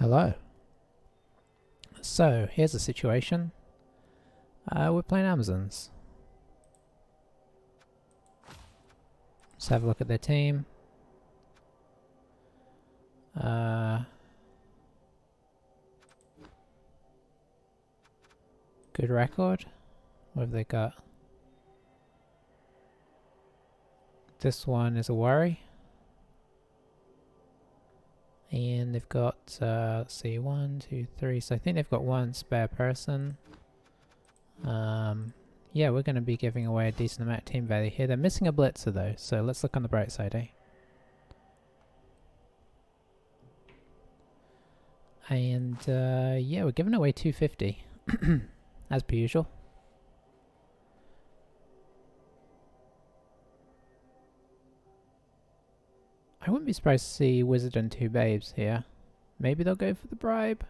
Hello. So, here's the situation. We're playing Amazons. Let's have a look at their team. Good record. What have they got? This one is a worry. And they've got, let's see, 1, 2, 3. So I think they've got one spare person. Yeah, we're going to be giving away a decent amount of team value here. They're missing a blitzer though, so let's look on the bright side, eh? And yeah, we're giving away 250 as per usual. I wouldn't be surprised to see Wizard and two babes here. Maybe they'll go for the bribe.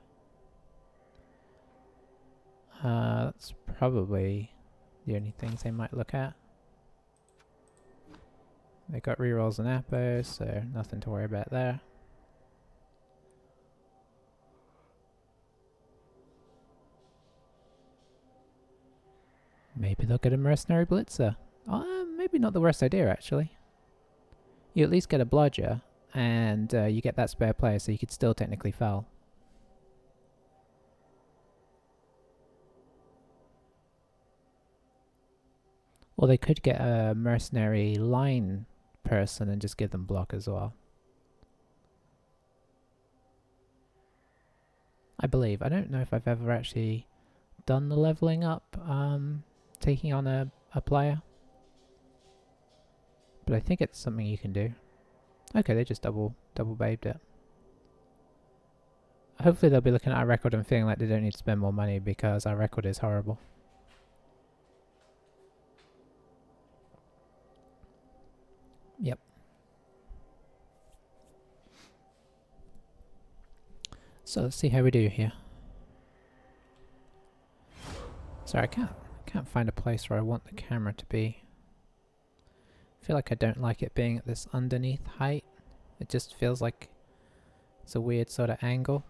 That's probably the only things they might look at. They got rerolls and appos, so nothing to worry about there. Maybe they'll get a mercenary blitzer. Maybe not the worst idea actually. You at least get a blodger, and you get that spare player, so you could still technically foul. Or they could get a mercenary line person and just give them block as well. I believe. I don't know if I've ever actually done the leveling up, taking on a player. But I think it's something you can do. Okay, they just double babed it. Hopefully they'll be looking at our record and feeling like they don't need to spend more money because our record is horrible. Yep. So let's see how we do here. Sorry, I can't find a place where I want the camera to be. I feel like I don't like it being at this underneath height. It just feels like it's a weird sort of angle.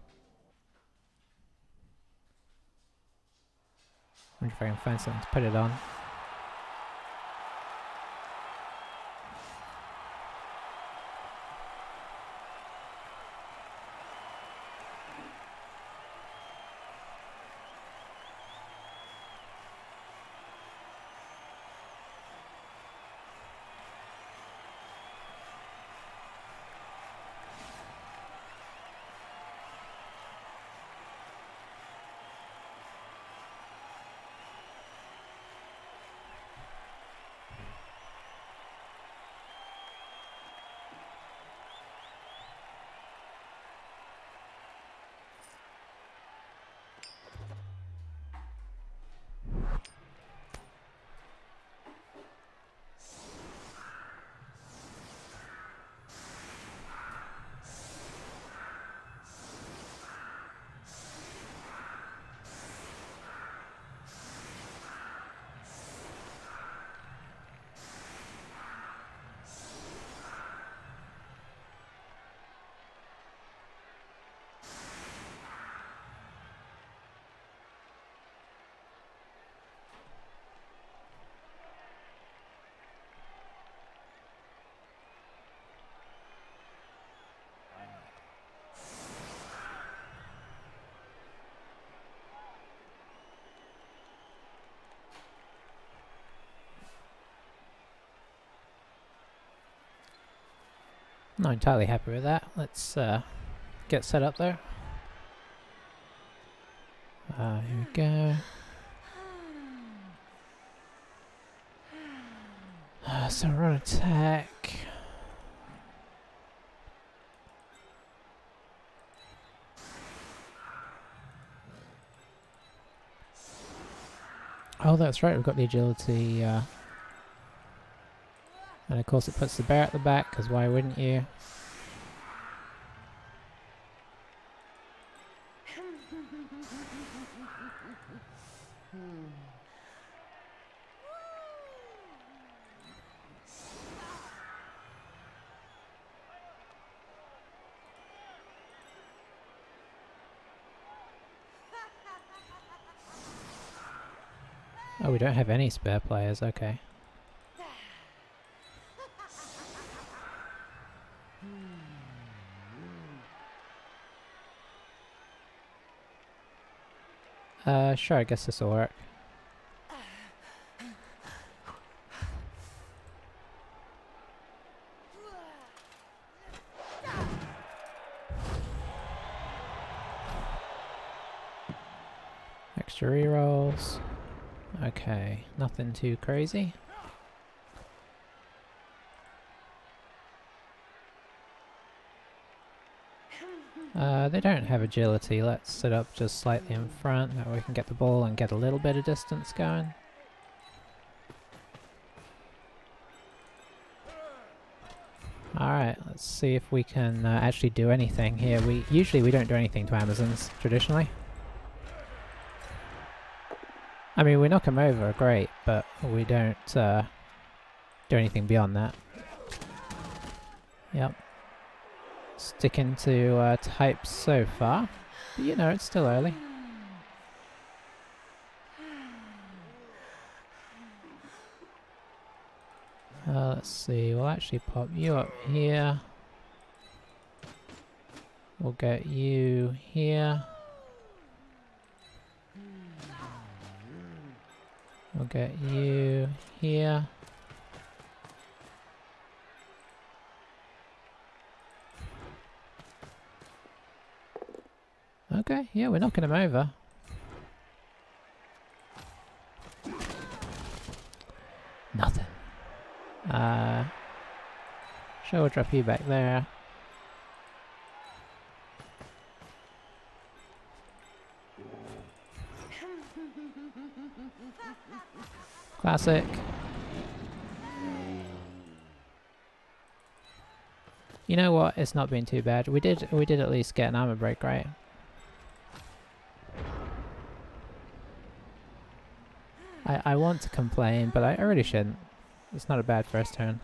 I wonder if I can find something to put it on. Not entirely happy with that. Let's get set up there. Here we go. So we're on attack. Oh, that's right, we've got the agility. And of course it puts the bear at the back, because why wouldn't you? Oh, we don't have any spare players, okay. Sure, I guess this'll work. Extra rerolls. Okay, nothing too crazy. They don't have agility. Let's sit up just slightly in front, that way we can get the ball and get a little bit of distance going. Alright, let's see if we can actually do anything here. Usually we don't do anything to Amazons, traditionally. I mean, we knock them over, great, but we don't do anything beyond that. Yep. Sticking to types so far, but you know, it's still early. Let's see, we'll actually pop you up here. We'll get you here. We'll get you here. Okay, yeah, we're knocking him over. Nothing. Sure, we'll drop you back there. Classic. You know what? It's not been too bad. We did at least get an armor break, right? I want to complain, but I really shouldn't. It's not a bad first turn.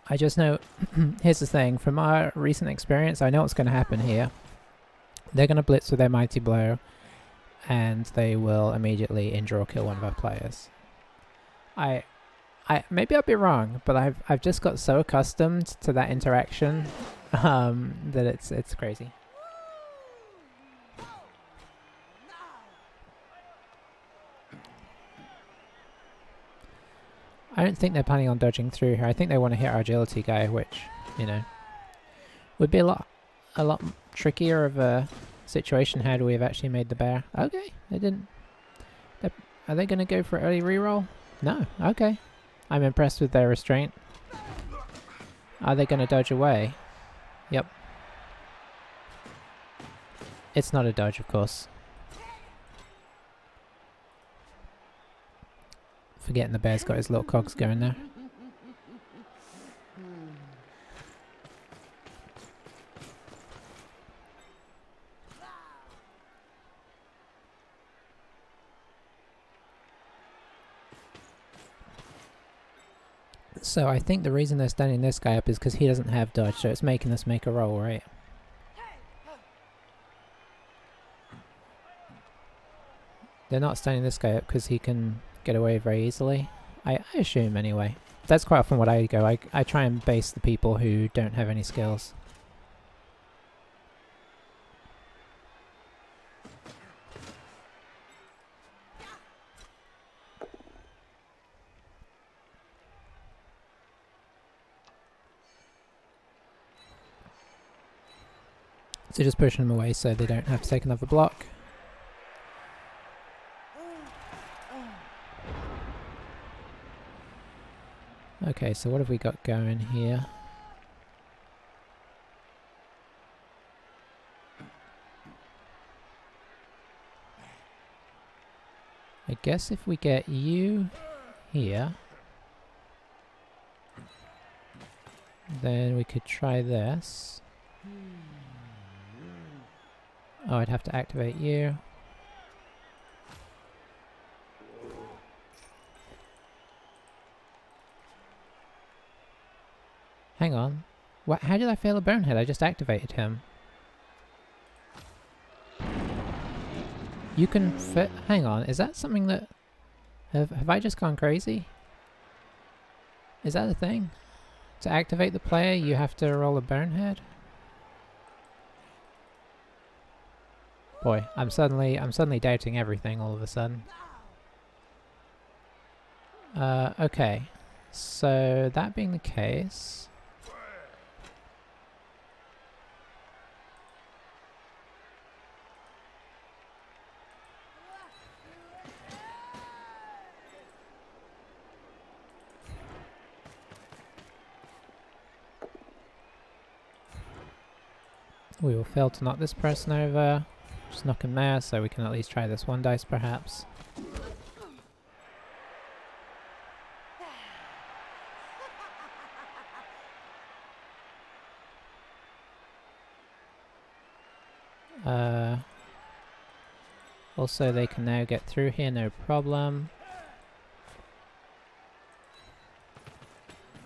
I just know, here's the thing, from our recent experience, I know what's going to happen here. They're going to blitz with their Mighty Blow, and they will immediately injure or kill one of our players. Maybe I'll be wrong, but I've just got so accustomed to that interaction that it's crazy. I don't think they're planning on dodging through here. I think they want to hit our agility guy, which, you know, would be a lot trickier of a situation had we have actually made the bear. Okay, they didn't. Are they going to go for early reroll? No. Okay. I'm impressed with their restraint. Are they going to dodge away? Yep. It's not a dodge, of course. Forgetting the bear's got his little cogs going there. So I think the reason they're standing this guy up is because he doesn't have dodge, so it's making us make a roll, right? They're not standing this guy up because he can get away very easily. I assume anyway. That's quite often what I go. I try and base the people who don't have any skills. So just pushing them away so they don't have to take another block. Okay, so what have we got going here? I guess if we get you here, then we could try this. Oh, I'd have to activate you. Hang on. What? How did I fail a bonehead? I just activated him. You can fit... Hang on, is that something that... Have I just gone crazy? Is that a thing? To activate the player, you have to roll a bonehead? Boy, I'm suddenly doubting everything all of a sudden. Okay. So, that being the case... we will fail to knock this person over. Just knock him there, so we can at least try this one dice, perhaps. Also, they can now get through here, no problem.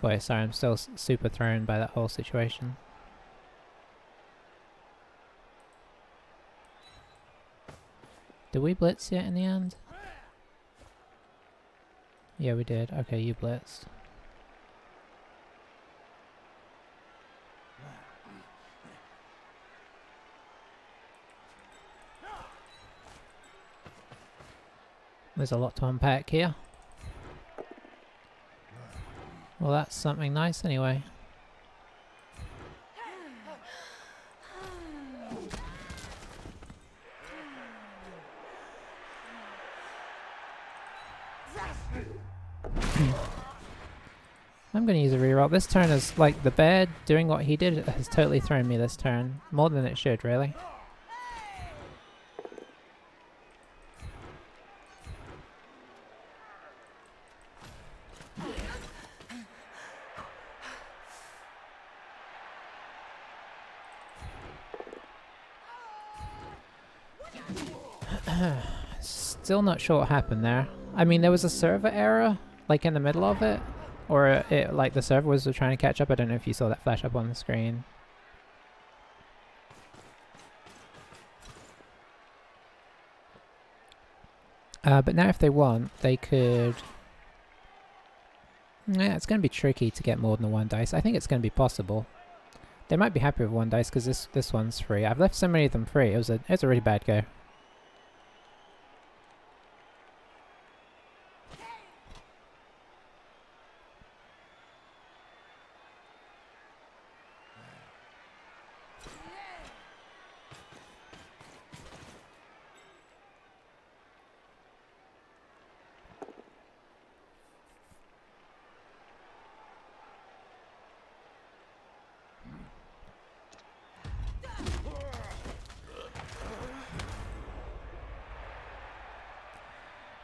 Boy, sorry, I'm still super thrown by that whole situation. Did we blitz yet in the end? Yeah, we did. Okay, you blitzed. There's a lot to unpack here. Well, that's something nice anyway. I'm going to use a reroll. This turn is like the bear doing what he did has totally thrown me this turn. More than it should, really. Still not sure what happened there. I mean, there was a server error, like in the middle of it. Or it, like the server was trying to catch up. I don't know if you saw that flash up on the screen. But now if they want, they could... Yeah, it's going to be tricky to get more than one dice. I think it's going to be possible. They might be happy with one dice because this one's free. I've left so many of them free. It was a really bad go.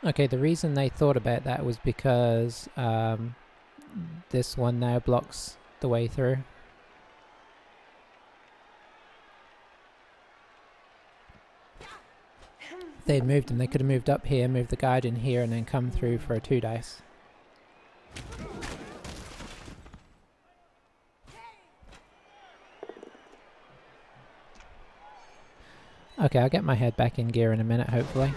Okay, the reason they thought about that was because this one now blocks the way through. If they had moved them, they could have moved up here, moved the guide in here, and then come through for a 2 dice. Okay, I'll get my head back in gear in a minute, hopefully.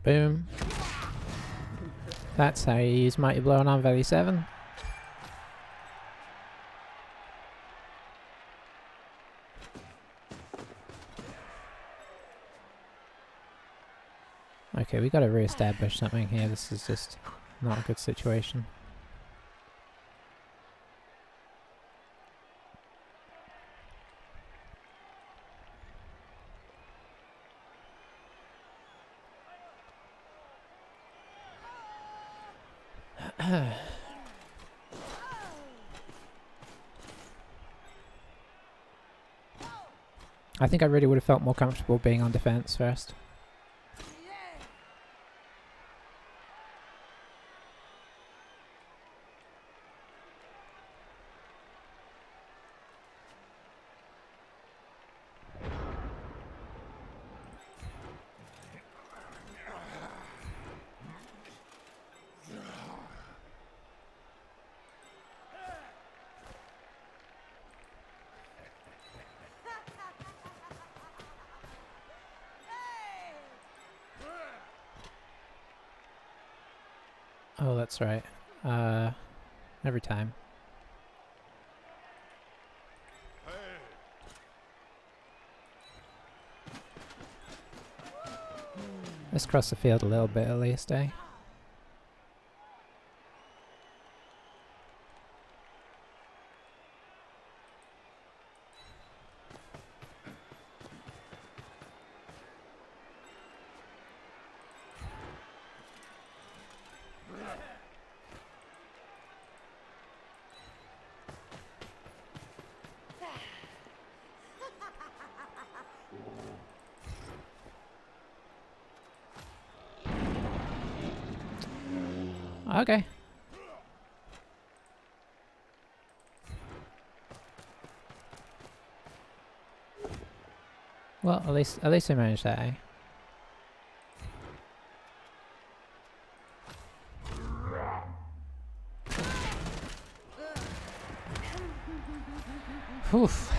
Kaboom. That's how you use Mighty Blow on Value 7. Okay, we gotta re-establish something here. This is just not a good situation. I think I really would have felt more comfortable being on defense first. Oh, that's right. Every time. Let's cross the field a little bit at least, eh? Okay. Well, at least we managed that, eh? Oof.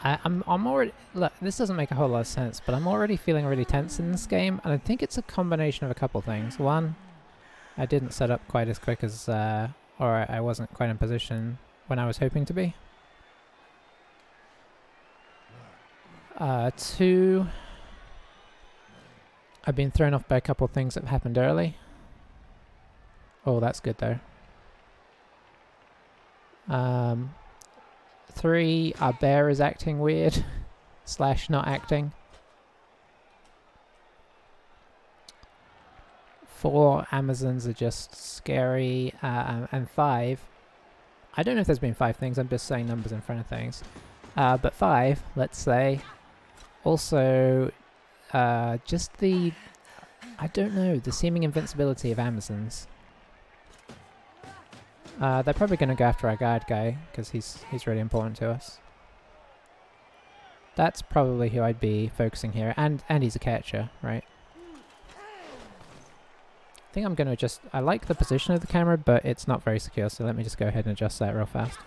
I'm already, look, this doesn't make a whole lot of sense, but I'm already feeling really tense in this game, and I think it's a combination of a couple things. One, I didn't set up quite as quick as, or I wasn't quite in position when I was hoping to be. Two, I've been thrown off by a couple of things that happened early. Oh, that's good though. 3, our bear is acting weird, / not acting. 4, Amazons are just scary, and 5, I don't know if there's been 5 things, I'm just saying numbers in front of things. But 5, let's say, also, just the, I don't know, the seeming invincibility of Amazons. They're probably going to go after our guard guy, because he's really important to us. That's probably who I'd be focusing here, and he's a catcher, right? I think I'm going to adjust, I like the position of the camera, but it's not very secure, so let me just go ahead and adjust that real fast.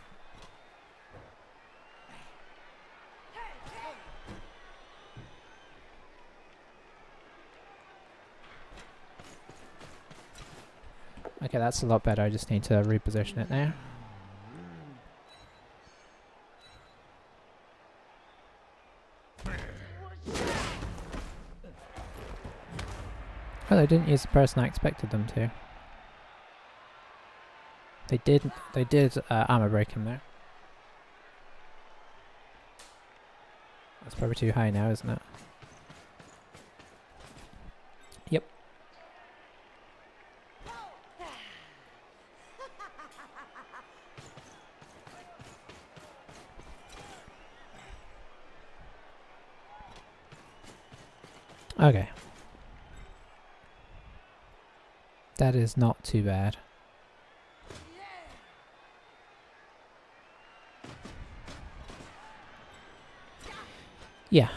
Okay, that's a lot better, I just need to reposition it now. Oh, they didn't use the person I expected them to. They did armor break him there. That's probably too high now, isn't it? Yep. Okay. That is not too bad. Yeah.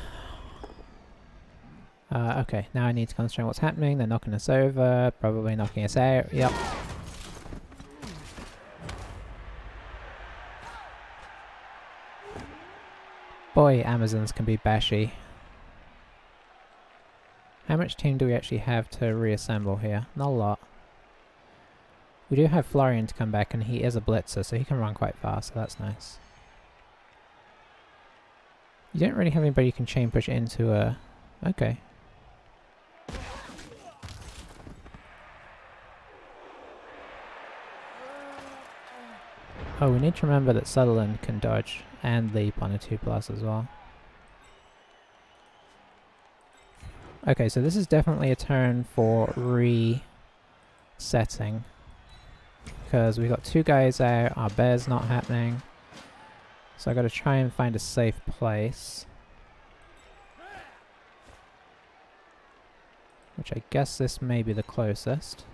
Okay, now I need to concentrate on what's happening. They're knocking us over, probably knocking us out. Yep. Boy, Amazons can be bashy. How much team do we actually have to reassemble here? Not a lot. We do have Florian to come back, and he is a blitzer, so he can run quite fast, so that's nice. You don't really have anybody you can chain push into a... Okay. Oh, we need to remember that Sutherland can dodge and leap on a 2+ as well. Okay, so this is definitely a turn for resetting. Because we've got 2 guys out, our bear's not happening. So I gotta try and find a safe place. Which I guess this may be the closest.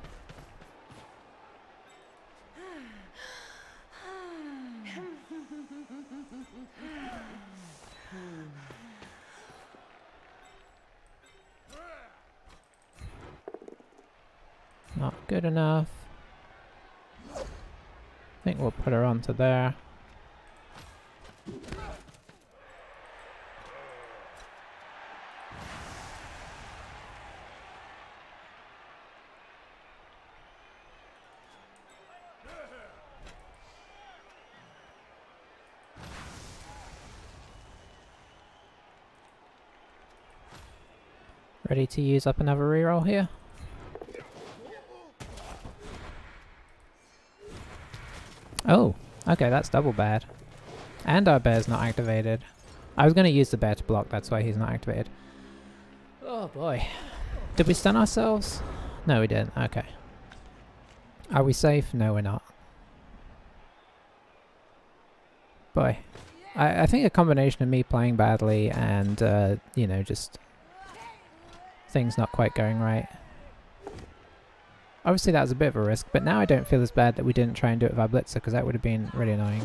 Not good enough. I think we'll put her onto there. Ready to use up another reroll here? Oh, okay, that's double bad. And our bear's not activated. I was going to use the bear to block, that's why he's not activated. Oh boy. Did we stun ourselves? No, we didn't. Okay. Are we safe? No, we're not. Boy. I think a combination of me playing badly and, you know, just things not quite going right. Obviously that was a bit of a risk, but now I don't feel as bad that we didn't try and do it with our blitzer, because that would have been really annoying.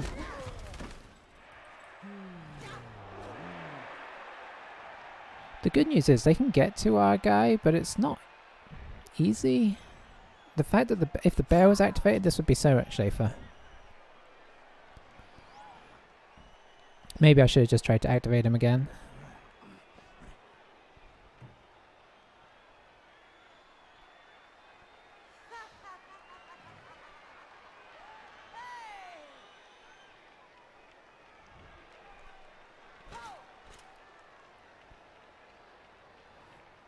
The good news is they can get to our guy, but it's not easy. The fact that if the bear was activated, this would be so much safer. Maybe I should have just tried to activate him again.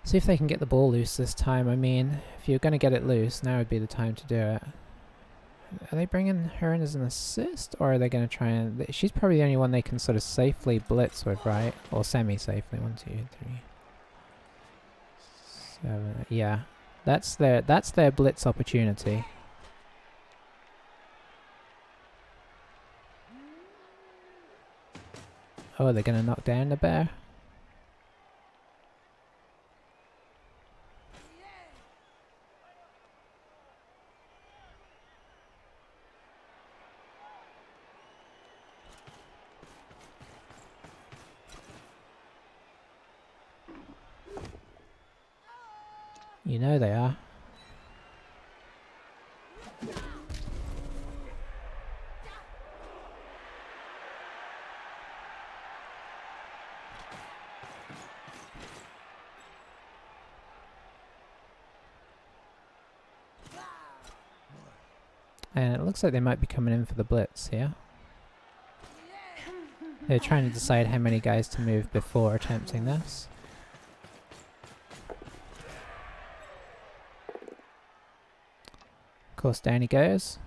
See if they can get the ball loose this time. I mean, if you're going to get it loose, now would be the time to do it. Are they bringing her in as an assist, or are they going to try and... She's probably the only one they can sort of safely blitz with, right? Or semi-safely. 1, 2, 3, 7... Yeah. That's their blitz opportunity. Oh, they're going to knock down the bear? You know they are. And it looks like they might be coming in for the blitz here. They're trying to decide how many guys to move before attempting this. Of course, down he goes.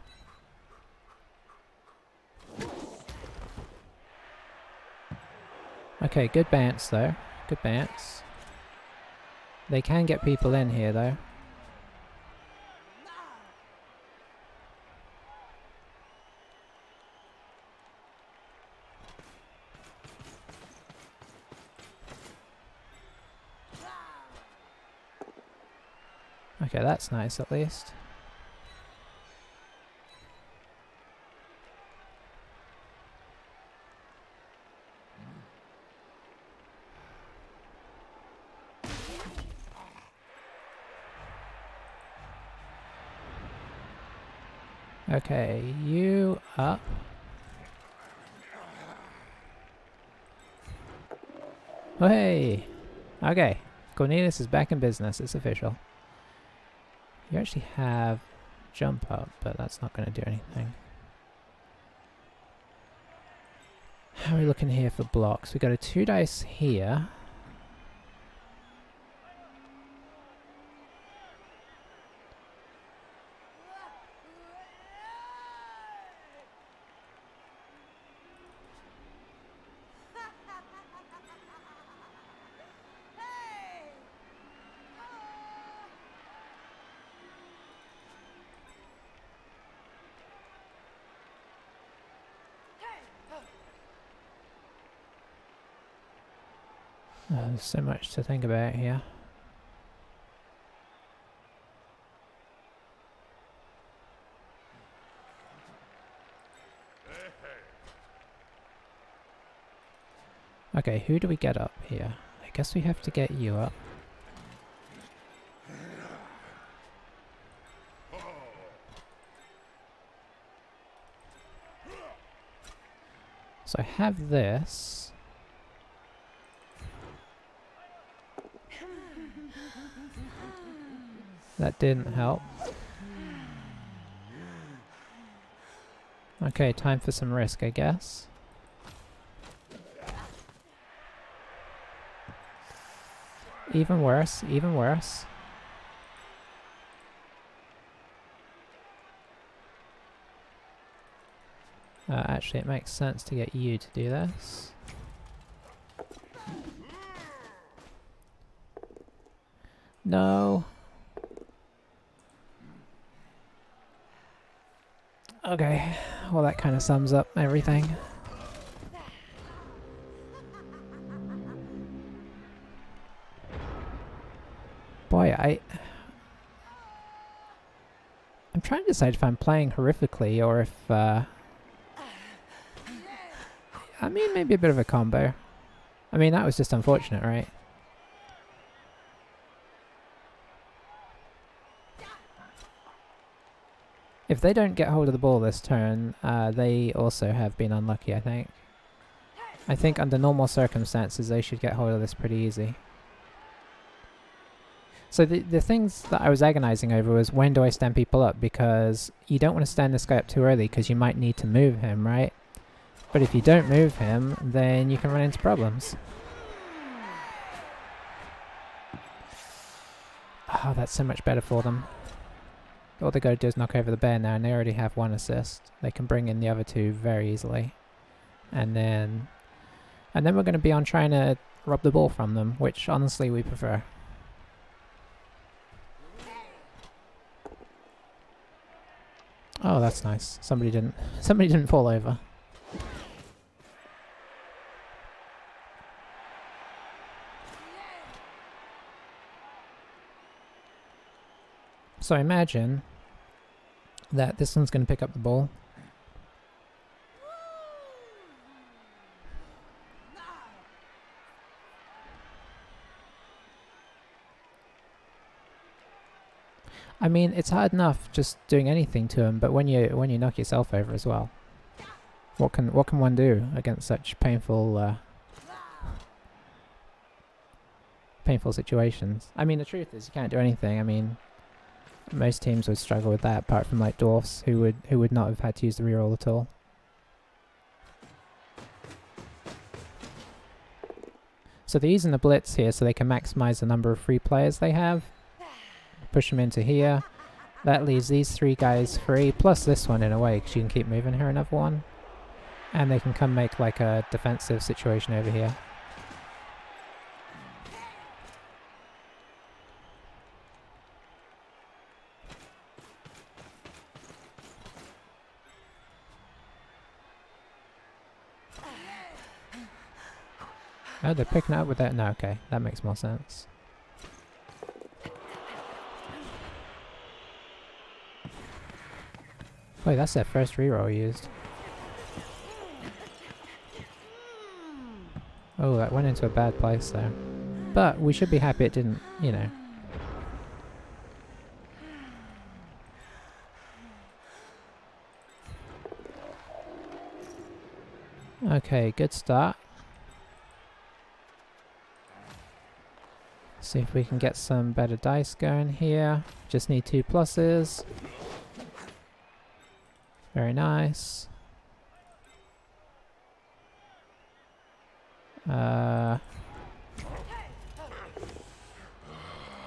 Okay, good bounce though. Good bounce. They can get people in here though. Okay, that's nice at least. Okay, you up. Oh hey! Okay, Cornelius is back in business, it's official. You actually have jump up, but that's not going to do anything. How are we looking here for blocks? We got a 2 dice here. There's so much to think about here. Okay, who do we get up here? I guess we have to get you up. So I have this. That didn't help. Okay, time for some risk, I guess. even worse, even worse. Actually, it makes sense to get you to do this. No. Okay, well that kind of sums up everything. Boy, I'm trying to decide if I'm playing horrifically or if, I mean, maybe a bit of a combo. I mean, that was just unfortunate, right? If they don't get hold of the ball this turn, they also have been unlucky, I think. I think under normal circumstances, they should get hold of this pretty easy. So the things that I was agonizing over was when do I stand people up, because you don't want to stand this guy up too early because you might need to move him, right? But if you don't move him, then you can run into problems. Oh, that's so much better for them. All they gotta do is knock over the bear now, and they already have 1 assist. They can bring in the other 2 very easily. And then we're gonna be on trying to rob the ball from them, which honestly we prefer. Oh, that's nice. Somebody didn't fall over. So imagine that this one's going to pick up the ball. I mean, it's hard enough just doing anything to him, but when you knock yourself over as well, what can one do against such painful situations? I mean, the truth is you can't do anything. I mean, most teams would struggle with that, apart from like dwarfs who would not have had to use the reroll at all. So they're using the blitz here so they can maximize the number of free players they have. Push them into here. That leaves these 3 guys free, plus this one in a way, because you can keep moving here another one. And they can come make like a defensive situation over here. Oh, they're picking it up with that? No, okay. That makes more sense. Wait, that's their first reroll used. Oh, that went into a bad place there. But we should be happy it didn't, you know. Okay, good start. See if we can get some better dice going here. Just need 2 pluses. Very nice.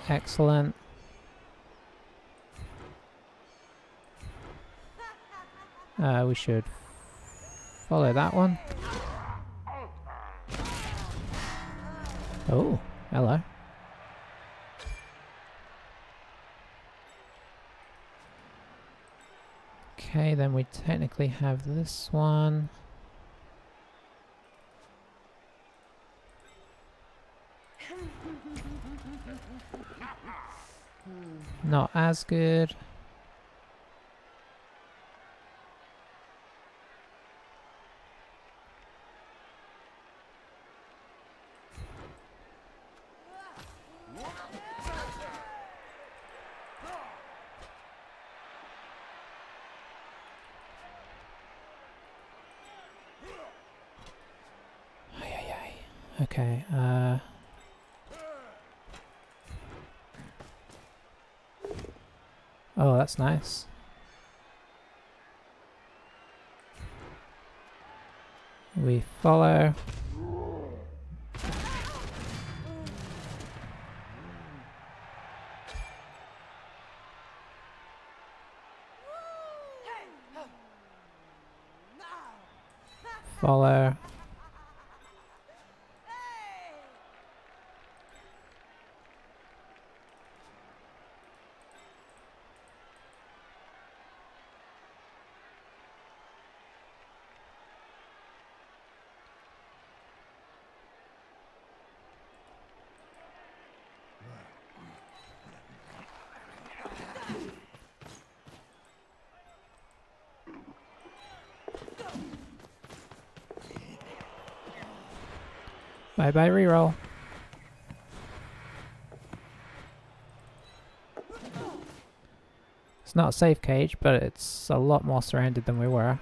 Excellent. We should follow that one. Oh, hello. Okay, then we technically have this one. Not as good. Okay, oh, that's nice. We follow. Follow. Bye bye reroll. It's not a safe cage, but it's a lot more surrounded than we were.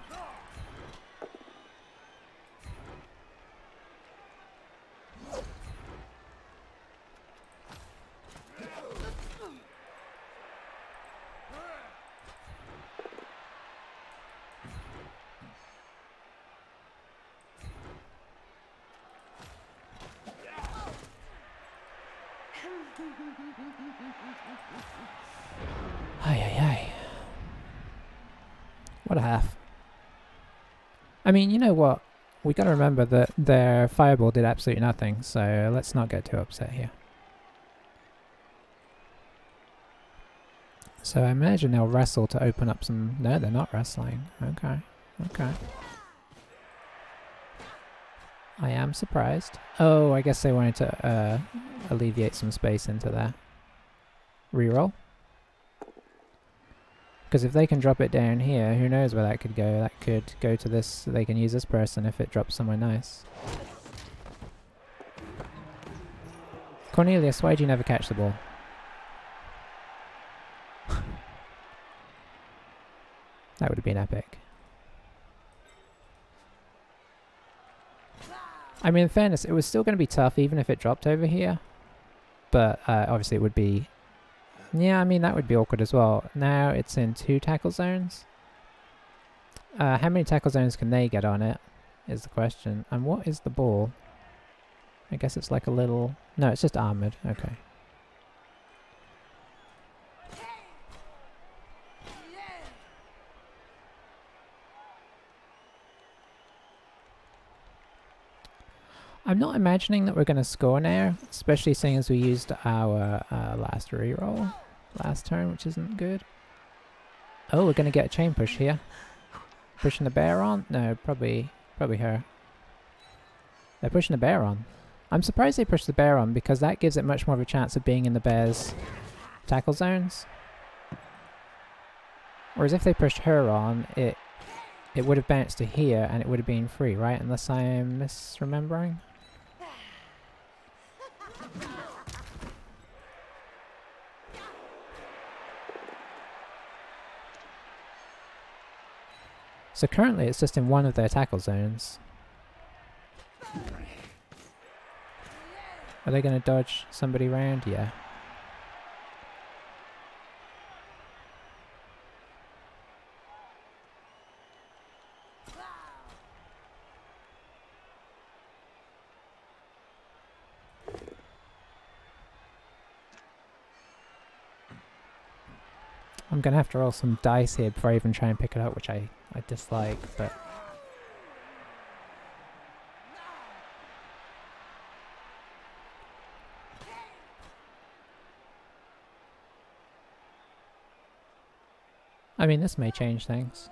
Ay, ay, ay. What a half. I mean, you know what? We gotta remember that their fireball did absolutely nothing, so let's not get too upset here. So I imagine they'll wrestle to open up some... No, they're not wrestling. Okay, okay. I am surprised. Oh, I guess they wanted to alleviate some space into there. Reroll. Because if they can drop it down here, who knows where that could go. That could go to this, they can use this person if it drops somewhere nice. Cornelius, why'd you never catch the ball? That would have been epic. I mean, in fairness, it was still going to be tough even if it dropped over here. But obviously it would be... Yeah, I mean, that would be awkward as well. Now it's in 2 tackle zones. How many tackle zones can they get on it is the question. And what is the ball? I guess it's like a little... No, it's just armored. Okay. I'm not imagining that we're going to score now, especially seeing as we used our last reroll last turn, which isn't good. Oh, we're going to get a chain push here. Pushing the bear on? No, probably her. They're pushing the bear on. I'm surprised they pushed the bear on because that gives it much more of a chance of being in the bear's tackle zones. Whereas if they pushed her on, it would have bounced to here and it would have been free, right? Unless I'm misremembering. So currently it's just in one of their tackle zones. Are they going to dodge somebody round? Yeah. I'm going to have to roll some dice here before I even try and pick it up, which I dislike, but... I mean, this may change things.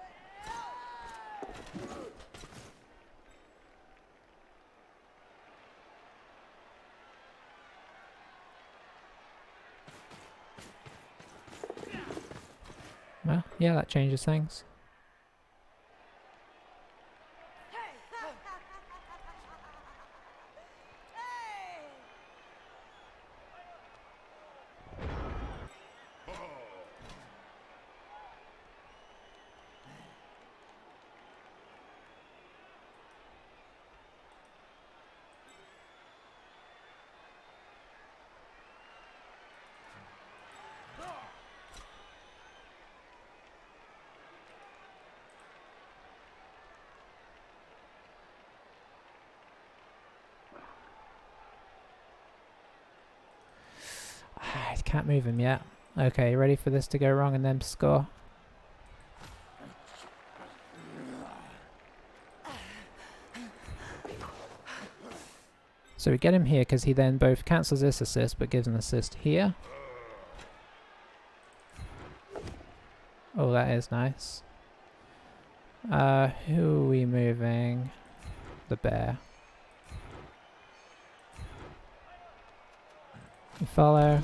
Well, yeah, that changes things. I can't move him yet. Okay, ready for this to go wrong and then score? So we get him here because he then both cancels this assist but gives an assist here. Oh, that is nice. Who are we moving? The bear. We follow.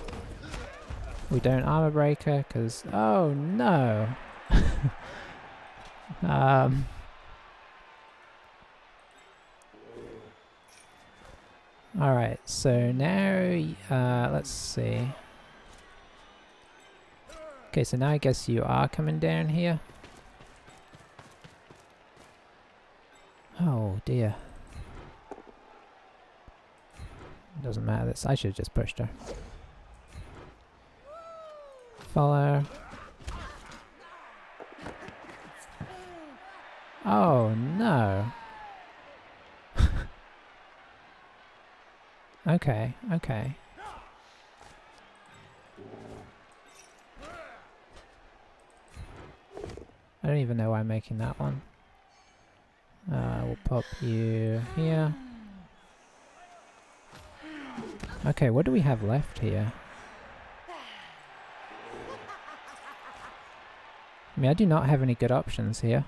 We don't armor breaker because... Oh no! Alright, so now, let's see. Okay, so now I guess you are coming down here. Oh dear. Doesn't matter, this I should have just pushed her. Follow. Oh no. Okay, okay. I don't even know why I'm making that one. We'll pop you here. Okay, what do we have left here? I mean, I do not have any good options here.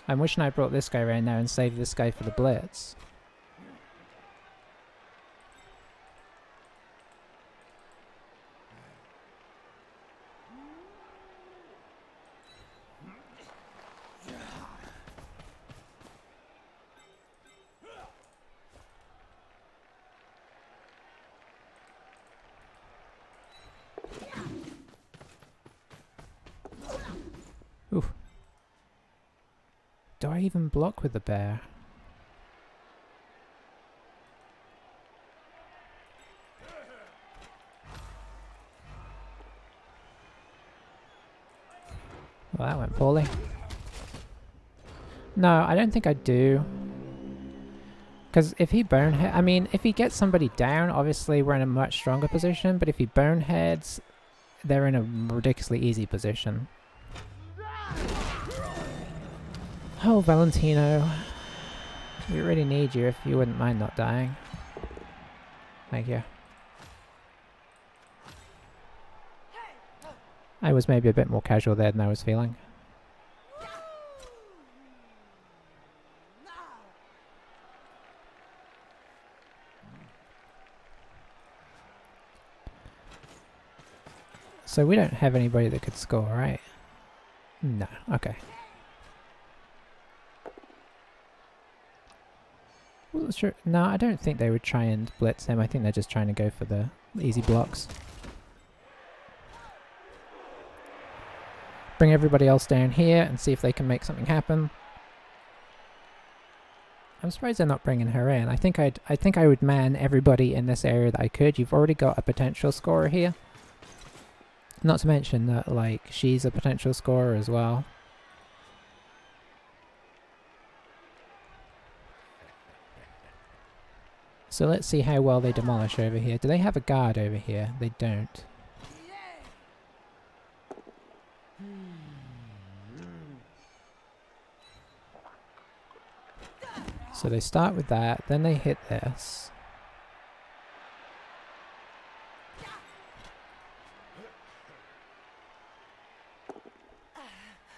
I'm wishing I brought this guy right now and saved this guy for the blitz. Oof. Do I even block with the bear? Well, that went poorly. No, I don't think I do. Because if he bonehead... I mean, if he gets somebody down, obviously we're in a much stronger position. But if he boneheads, they're in a ridiculously easy position. Oh, Valentino. We really need you if you wouldn't mind not dying. Thank you. I was maybe a bit more casual there than I was feeling. So we don't have anybody that could score, right? No, okay. Well, sure. No, I don't think they would try and blitz him. I think they're just trying to go for the easy blocks. Bring everybody else down here and see if they can make something happen. I'm surprised they're not bringing her in. I think I would man everybody in this area that I could. You've already got a potential scorer here. Not to mention that, like, she's a potential scorer as well. So let's see how well they demolish over here. Do they have a guard over here? They don't. So they start with that, then they hit this.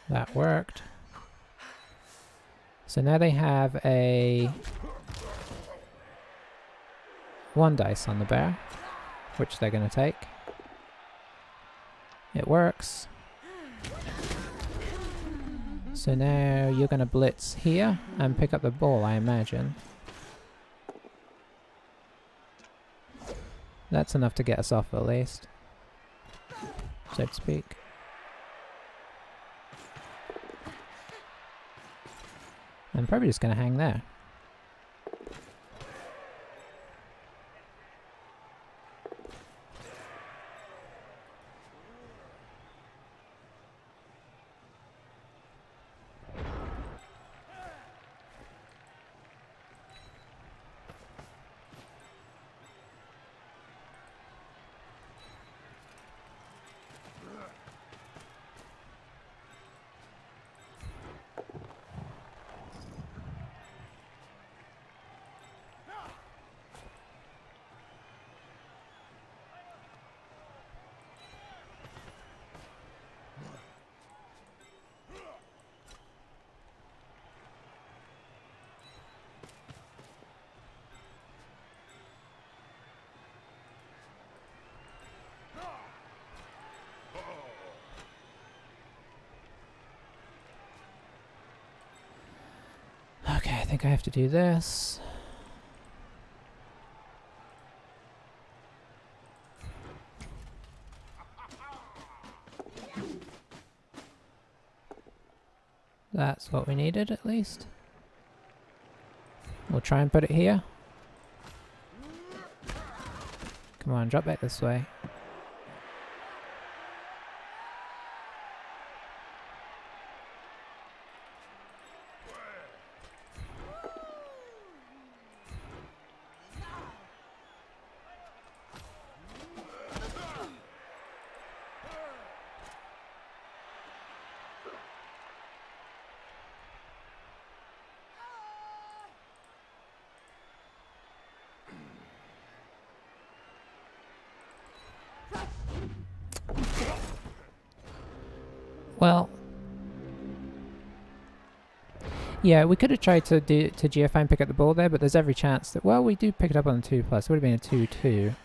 That worked. So now they have a 1 dice on the bear, which they're going to take. It works. So now you're going to blitz here and pick up the ball, I imagine. That's enough to get us off at least, so to speak. I'm probably just going to hang there. think I have to do this. That's what we needed, at least. We'll try and put it here. Come on, drop back this way. Well, yeah, we could have tried to GFI and pick up the ball there, but there's every chance that, well, we do pick it up on the 2+. It would have been a 2-2.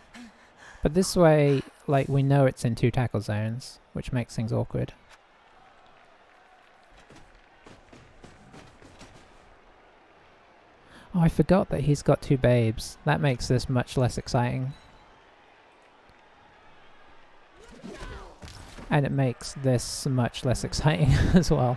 But this way, like, we know it's in 2 tackle zones, which makes things awkward. Oh, I forgot that he's got 2 babes. That makes this much less exciting. And it makes this much less exciting as well.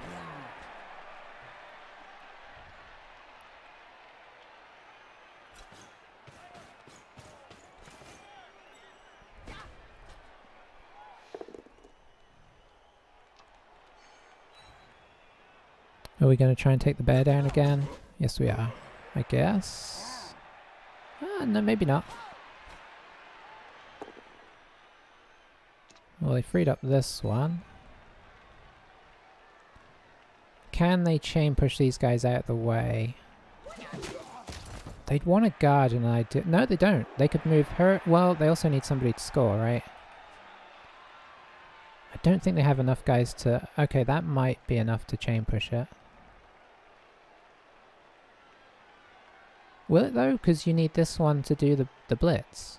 Are we going to try and take the bear down again? Yes, we are. I guess. No, maybe not. Well, they freed up this one. Can they chain push these guys out of the way? They'd want a guard and I do. No, they don't. They could move her. Well, they also need somebody to score, right? I don't think they have enough guys to... Okay, that might be enough to chain push it. Will it though? Because you need this one to do the blitz.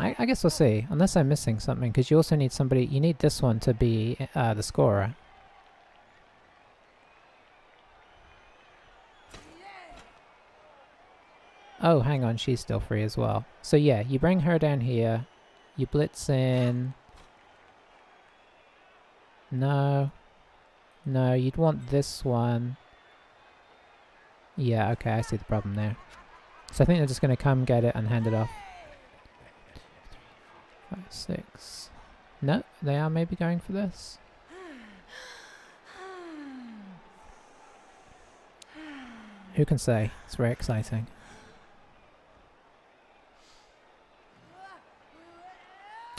I guess we'll see. Unless I'm missing something, because you also need somebody... You need this one to be the scorer. Oh, hang on. She's still free as well. So yeah, you bring her down here. You blitz in... No. No, you'd want this one. Yeah, okay, I see the problem there. So I think they're just going to come get it and hand it off. 5, 6. No, they are maybe going for this. Who can say? It's very exciting.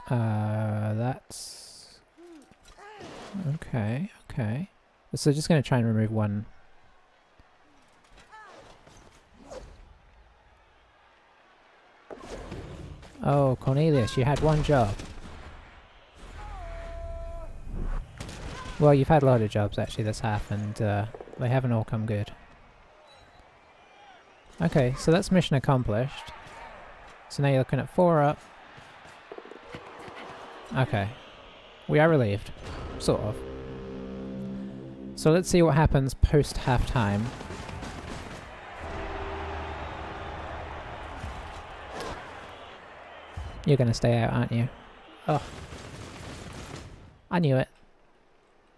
That's... Okay, okay. So just going to try and remove one. Oh, Cornelius, you had one job. Well, you've had a lot of jobs actually this half, and they haven't all come good. Okay, so that's mission accomplished. So now you're looking at 4 up. Okay. We are relieved. Sort of. So let's see what happens post half-time. You're gonna stay out, aren't you? Oh. I knew it.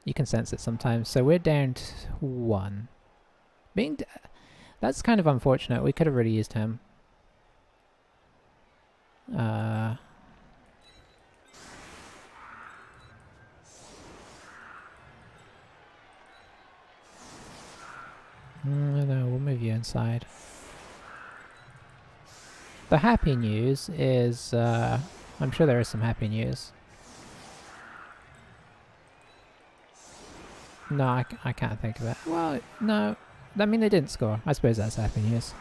You can sense it sometimes. So we're down to 1. That's kind of unfortunate. We could have really used him. No, we'll move you inside. The happy news is, I'm sure there is some happy news. No, I can't think of it. Well, no. I mean, they didn't score. I suppose that's happy news.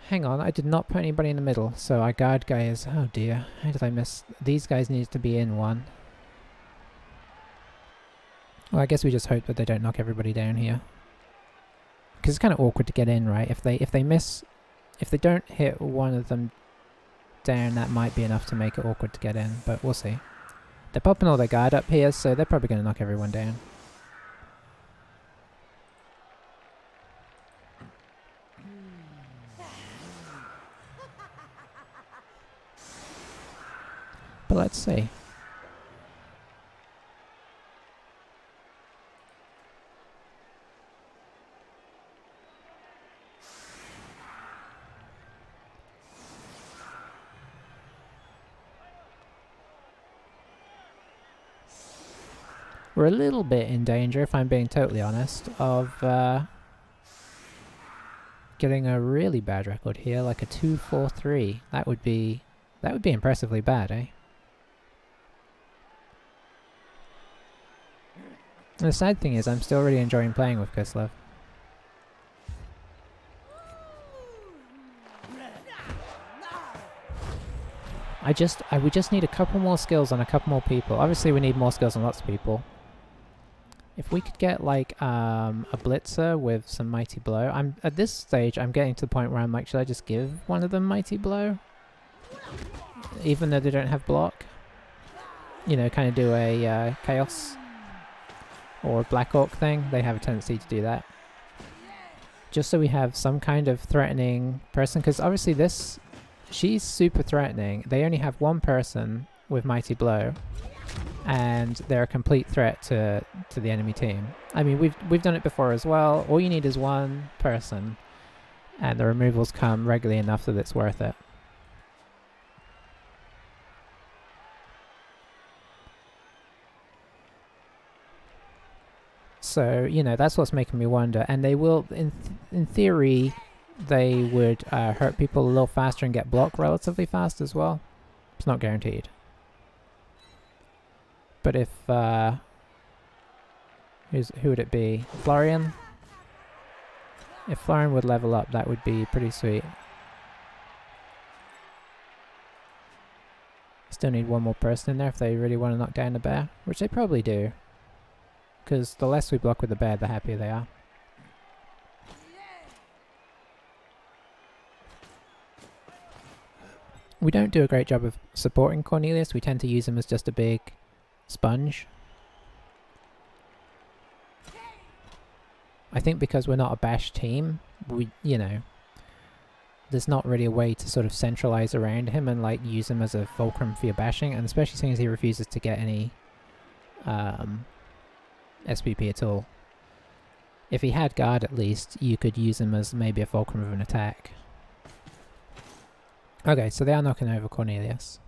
Hang on, I did not put anybody in the middle, so our guard guy is... Oh dear, how did I miss... These guys need to be in one. Well, I guess we just hope that they don't knock everybody down here. Because it's kind of awkward to get in, right? If they miss... If they don't hit one of them down, that might be enough to make it awkward to get in, but we'll see. They're popping all their guard up here, so they're probably going to knock everyone down. But let's see. We're a little bit in danger, if I'm being totally honest, of getting a really bad record here, like a 2-4-3. That would be impressively bad, eh? And the sad thing is, I'm still really enjoying playing with Kislev. We just need a couple more skills on a couple more people. Obviously, we need more skills on lots of people. If we could get like a blitzer with some mighty blow, at this stage I'm getting to the point where I'm like, should I just give one of them mighty blow, even though they don't have block? You know, kind of do a chaos or Black Orc thing. They have a tendency to do that, just so we have some kind of threatening person. Because obviously she's super threatening. They only have one person with mighty blow, and they're a complete threat to the enemy team. I mean, we've done it before as well. All you need is one person, and the removals come regularly enough that it's worth it. So, you know, that's what's making me wonder. And they will, in theory, they would hurt people a little faster and get blocked relatively fast as well. It's not guaranteed. But if, who would it be? Florian? If Florian would level up, that would be pretty sweet. Still need one more person in there if they really want to knock down the bear, which they probably do. Because the less we block with the bear, the happier they are. We don't do a great job of supporting Cornelius. We tend to use him as just a big sponge. I think because we're not a bash team, there's not really a way to sort of centralize around him and like use him as a fulcrum for your bashing, and especially since he refuses to get any SPP at all. If he had guard at least, you could use him as maybe a fulcrum of an attack. Okay, so they are knocking over Cornelius.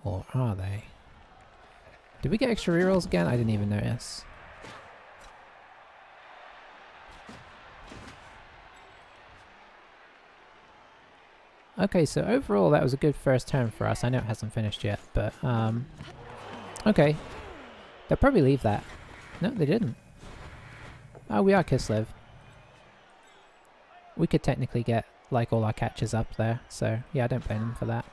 Or are they? Did we get extra rerolls again? I didn't even notice. Okay, so overall that was a good first turn for us. I know it hasn't finished yet, but okay. They'll probably leave that. No, they didn't. Oh, we are Kislev. We could technically get like all our catches up there, so yeah, I don't blame them for that.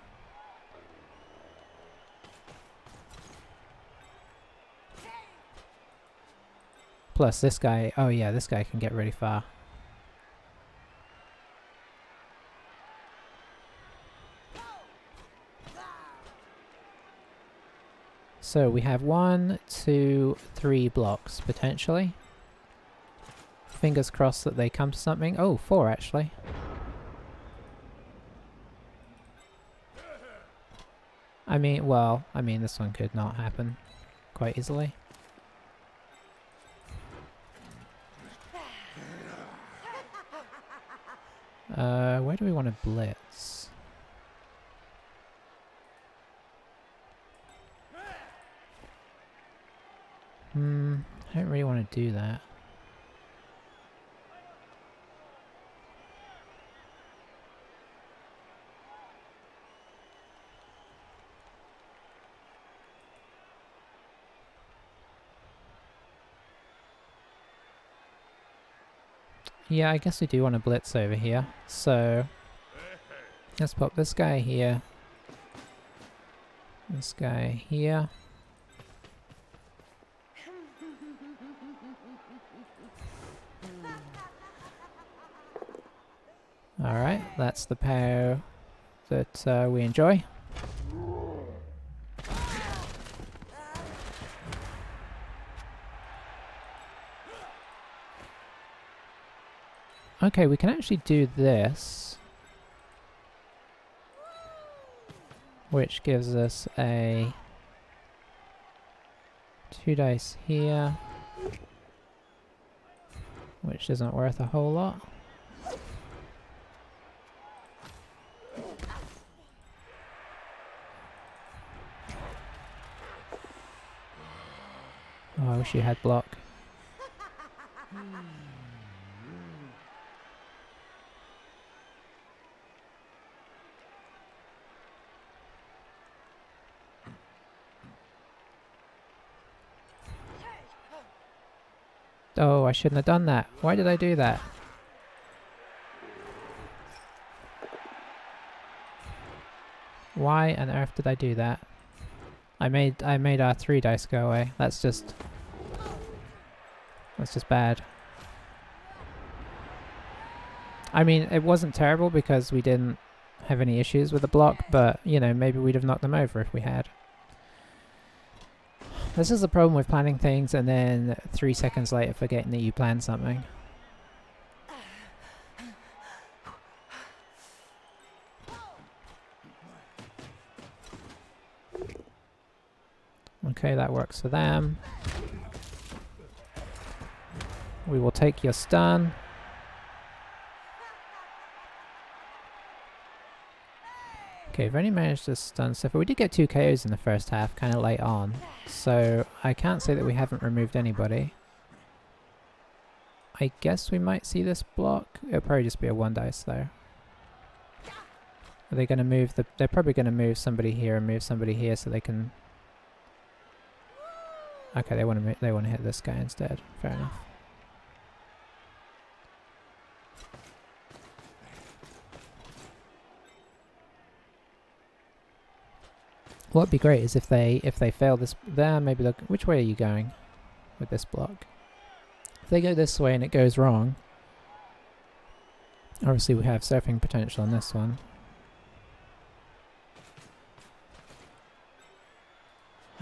Plus this guy, oh yeah, this guy can get really far. So we have 1, 2, 3 blocks potentially. Fingers crossed that they come to something. Oh, 4 actually. I mean this one could not happen quite easily. Where do we want to blitz? I don't really want to do that. Yeah, I guess we do want to blitz over here. So let's pop this guy here. This guy here. Alright, that's the POW that we enjoy. Okay, we can actually do this, which gives us a 2 dice here, which isn't worth a whole lot. Oh, I wish you had block. Oh, I shouldn't have done that. Why did I do that? Why on earth did I do that? I made our 3 dice go away. That's just bad. I mean, it wasn't terrible because we didn't have any issues with the block, but, you know, maybe we'd have knocked them over if we had. This is the problem with planning things and then 3 seconds later forgetting that you planned something. Okay, that works for them. We will take your stun. Okay, we've only managed to stun so far. We did get 2 KOs in the first half, kind of late on. So I can't say that we haven't removed anybody. I guess we might see this block. It'll probably just be a 1 dice though. Are they going to move the... They're probably going to move somebody here and move somebody here so they can... Okay, they want to hit this guy instead. Fair enough. What'd be great is if they fail this there, maybe they'll... Which way are you going with this block? If they go this way and it goes wrong, obviously we have surfing potential on this one.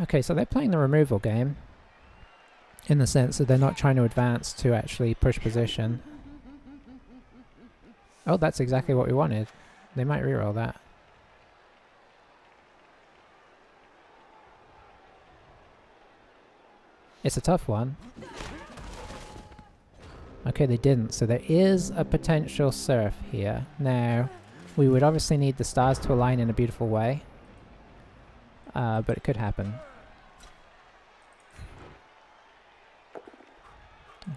Okay, so they're playing the removal game in the sense that they're not trying to advance to actually push position. Oh, that's exactly what we wanted. They might reroll that. It's a tough one. Okay, they didn't, so there is a potential surf here. Now, we would obviously need the stars to align in a beautiful way, but it could happen.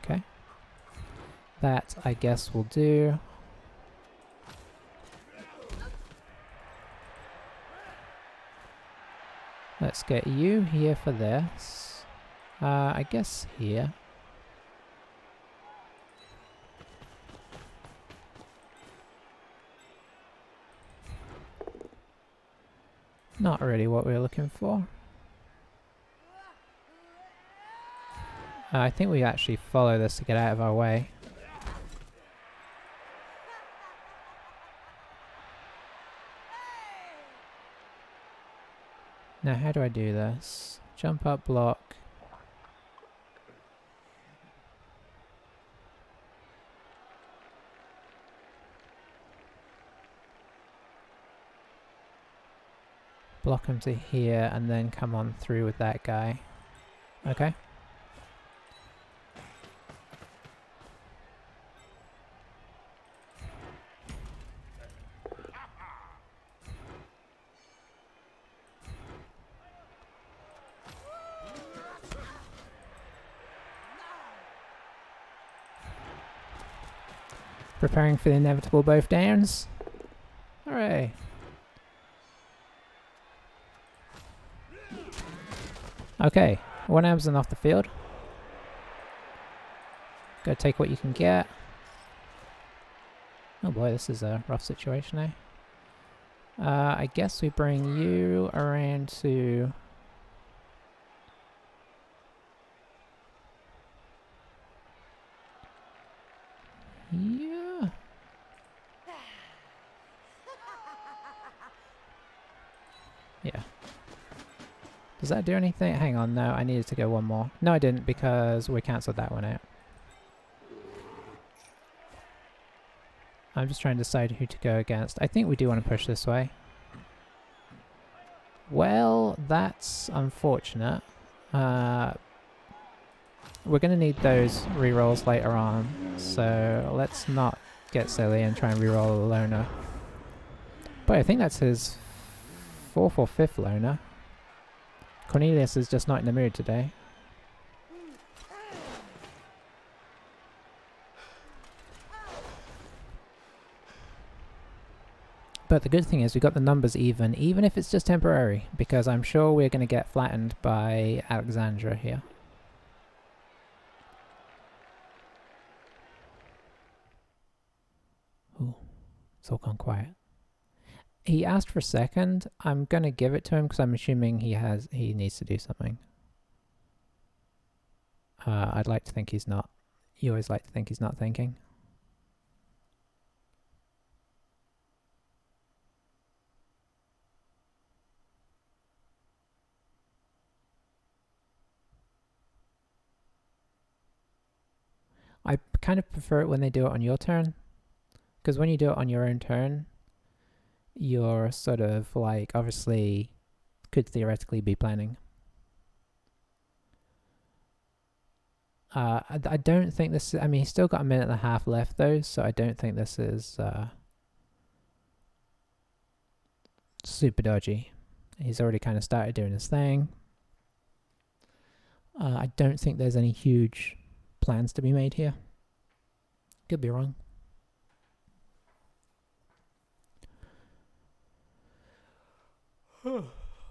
Okay. That, I guess, will do. Let's get you here for this. I guess here. Not really what we were looking for. I think we actually follow this to get out of our way. Now how do I do this? Jump up, block. Block him to here and then come on through with that guy. Okay. Preparing for the inevitable both downs. Hooray. Okay, 1 Amazon off the field. Go take what you can get. Oh boy, this is a rough situation, eh? I guess we bring you around to... Yeah. Yeah. Does that do anything? Hang on, no, I needed to go 1 more. No, I didn't because we cancelled that one out. I'm just trying to decide who to go against. I think we do want to push this way. Well, that's unfortunate. We're going to need those rerolls later on, so let's not get silly and try and reroll a loner. But I think that's his 4th or 5th loner. Cornelius is just not in the mood today. But the good thing is we got the numbers even if it's just temporary, because I'm sure we're going to get flattened by Alexandra here. Ooh, it's all gone quiet. He asked for a second. I'm going to give it to him because I'm assuming he needs to do something. I'd like to think he's not. You always like to think he's not thinking. I kind of prefer it when they do it on your turn, because when you do it on your own turn, you're sort of like, obviously, could theoretically be planning. I don't think this is, I mean, he's still got a minute and a half left though, so I don't think this is super dodgy. He's already kind of started doing his thing. I don't think there's any huge plans to be made here. Could be wrong.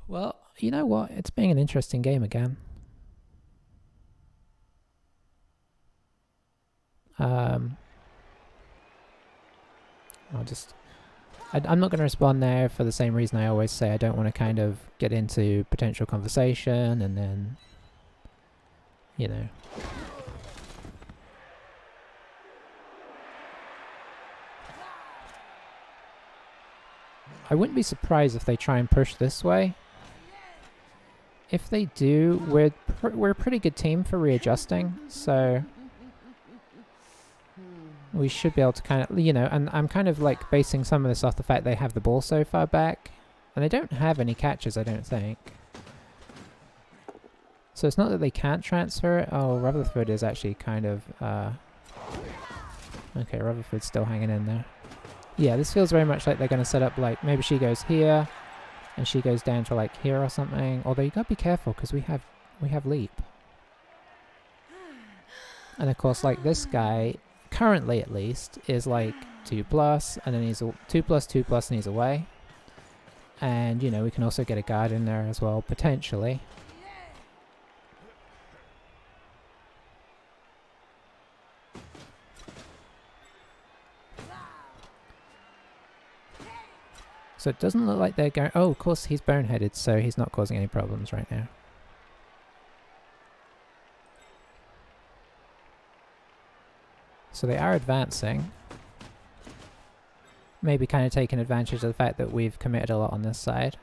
Well, you know what? It's being an interesting game again. I'm not going to respond there for the same reason I always say. I don't want to kind of get into potential conversation and then, you know. I wouldn't be surprised if they try and push this way. If they do, we're a pretty good team for readjusting, so we should be able to kind of, you know, and I'm kind of like basing some of this off the fact they have the ball so far back, and they don't have any catches, I don't think. So it's not that they can't transfer it. Oh, Rutherford is actually kind of, okay, Rutherford's still hanging in there. Yeah, this feels very much like they're going to set up, like, maybe she goes here, and she goes down to, like, here or something. Although you got to be careful, because we have leap. And, of course, like, this guy, currently at least, is, like, 2+, and then he's 2+, and he's away. And, you know, we can also get a guard in there as well, potentially. So it doesn't look like they're going... Oh, of course, he's boneheaded, so he's not causing any problems right now. So they are advancing. Maybe kind of taking advantage of the fact that we've committed a lot on this side.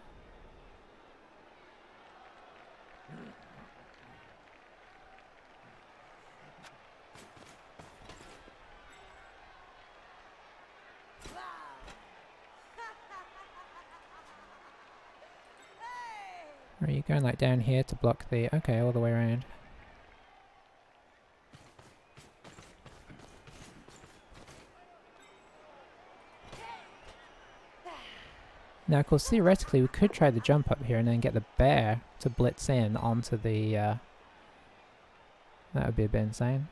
Are you going like down here to block the... Okay, all the way around. Now, of course, theoretically, we could try the jump up here and then get the bear to blitz in onto the... that would be a bit insane.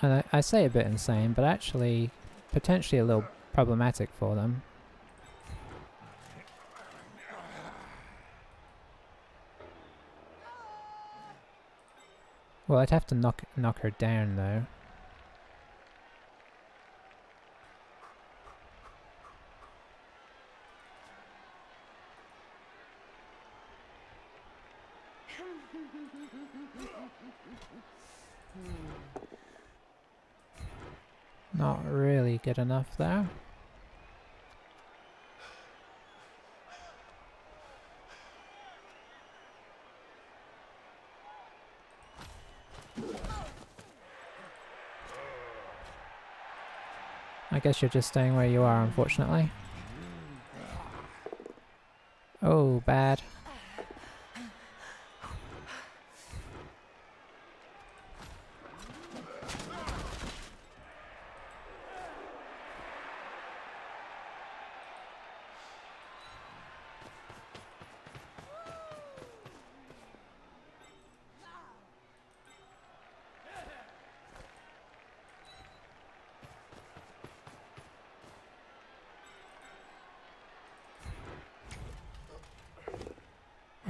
And I say a bit insane, but actually potentially a little problematic for them. Well, I'd have to knock her down though. Not really good enough there. I guess you're just staying where you are, unfortunately. Oh, bad.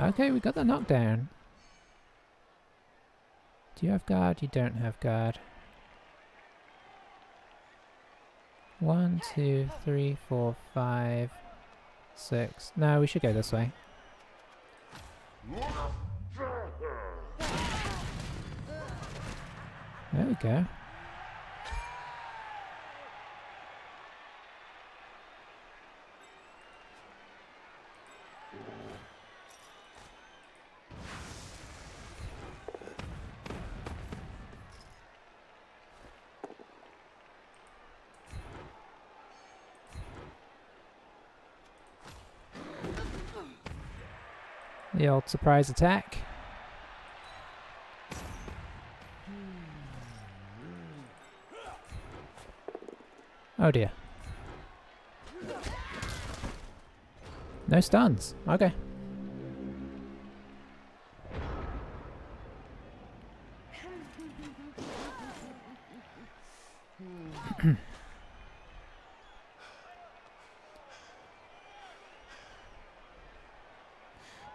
Okay, we got the knockdown. Do you have guard? You don't have guard. 1, 2, 3, 4, 5, 6. No, we should go this way. There we go. The old surprise attack. Oh dear. No stuns. Okay.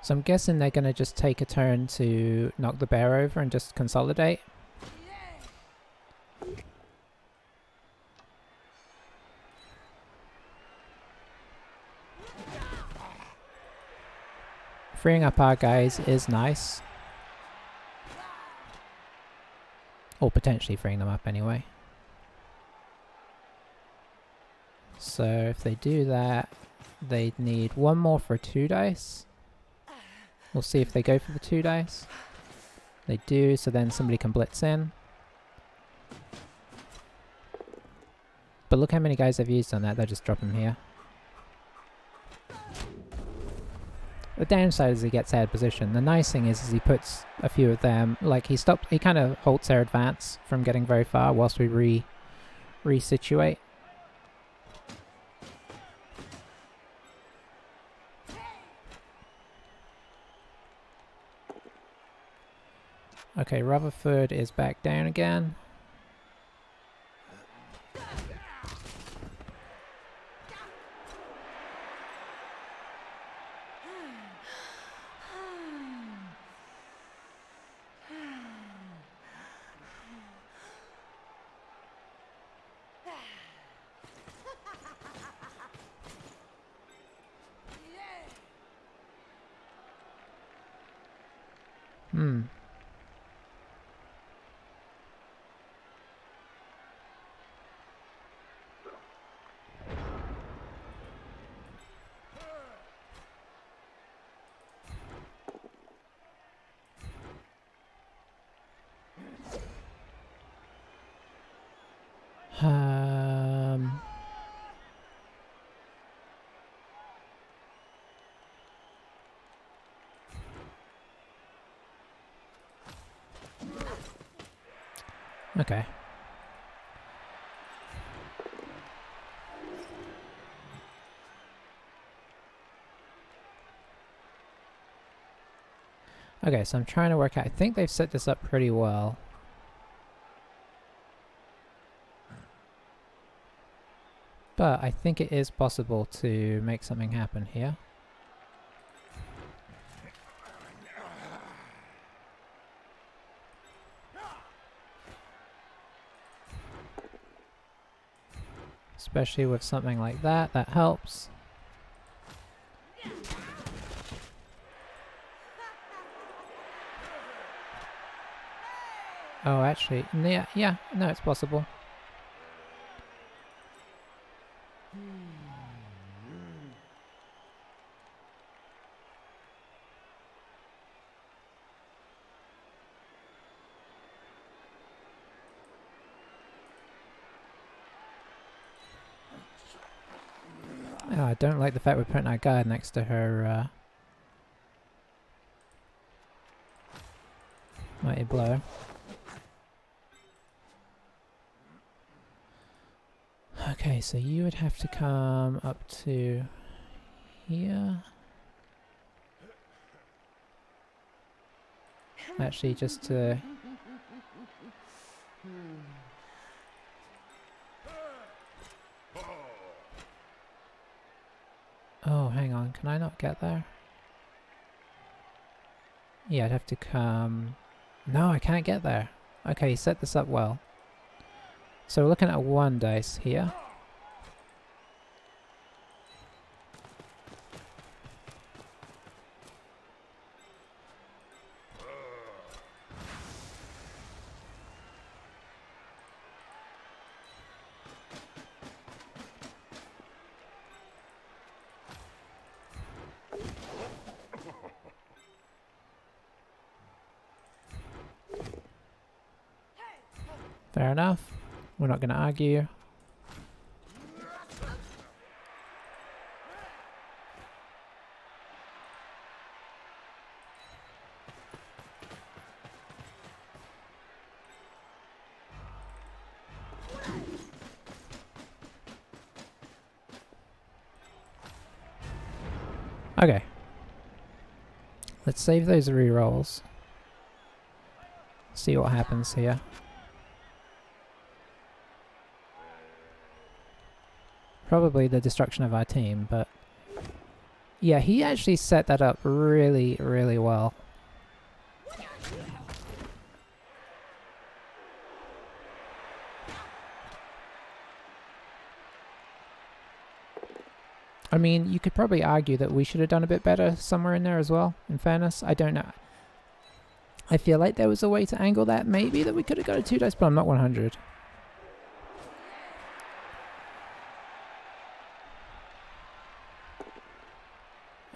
So I'm guessing they're going to just take a turn to knock the bear over and just consolidate. Freeing up our guys is nice. Or potentially freeing them up anyway. So if they do that, they'd need one more for 2 dice. We'll see if they go for the 2 dice. They do, so then somebody can blitz in. But look how many guys I've used on that, they'll just drop him here. The downside is he gets out of position. The nice thing is he puts a few of them, like he kind of halts their advance from getting very far whilst we resituate. Okay, Rutherford is back down again. Okay. Okay, so I'm trying to work out. I think they've set this up pretty well. But I think it is possible to make something happen here. Especially with something like that, that helps. Oh, actually, yeah, no, it's possible. Oh, I don't like the fact we're putting our guard next to her mighty blow. Okay, so you would have to come up to here. Actually, just to... Oh, hang on, can I not get there? Yeah, I'd have to come... No, I can't get there. Okay, set this up well. So we're looking at a 1 dice here. Fair enough. We're not going to argue. Okay. Let's save those rerolls. See what happens here. Probably the destruction of our team, but... Yeah, he actually set that up really, really well. I mean, you could probably argue that we should have done a bit better somewhere in there as well, in fairness. I don't know. I feel like there was a way to angle that, maybe, that we could have got a 2 dice, but I'm not 100.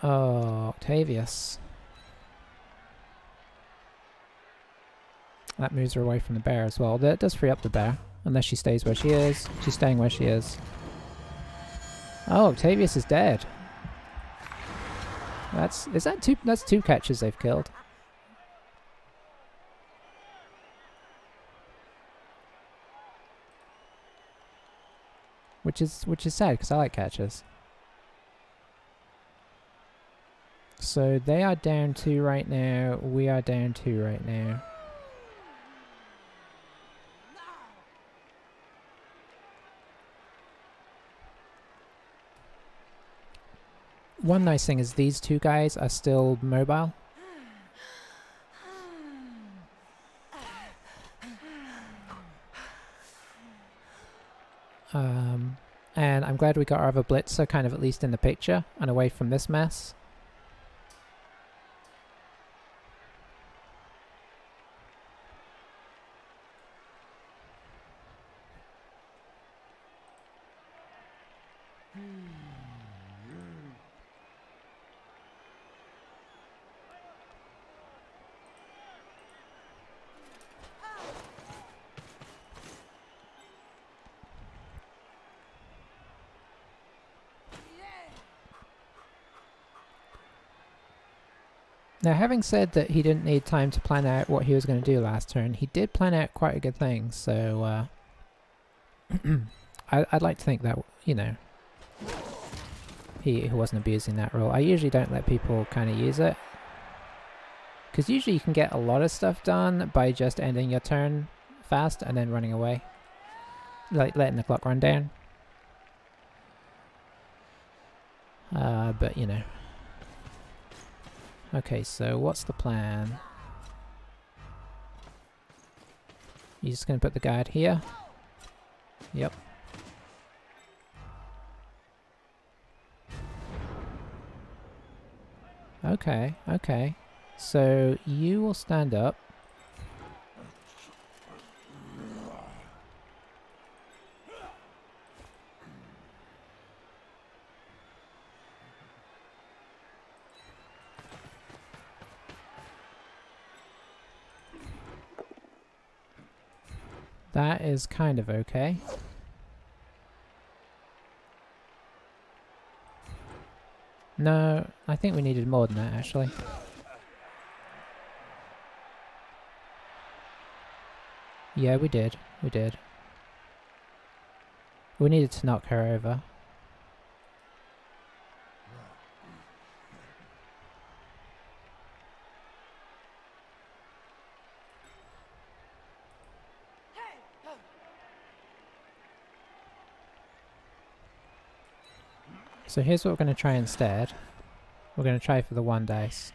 Oh, Octavius. That moves her away from the bear as well. That does free up the bear, unless she stays where she is. She's staying where she is. Oh, Octavius is dead. That's two catches they've killed. Which is sad because I like catches. So they are down 2 right now. We are down 2 right now. One nice thing is these 2 guys are still mobile. And I'm glad we got our other blitzer kind of at least in the picture and away from this mess. Now, having said that he didn't need time to plan out what he was going to do last turn, he did plan out quite a good thing, so I'd like to think that, you know, he wasn't abusing that rule. I usually don't let people kind of use it, because usually you can get a lot of stuff done by just ending your turn fast and then running away, like letting the clock run down. But, you know. Okay, so what's the plan? You're just going to put the guard here? Yep. Okay, okay. So you will stand up. That is kind of okay. No, I think we needed more than that, actually. Yeah, we did. We did. We needed to knock her over. So here's what we're going to try instead. We're going to try for the 1 dice.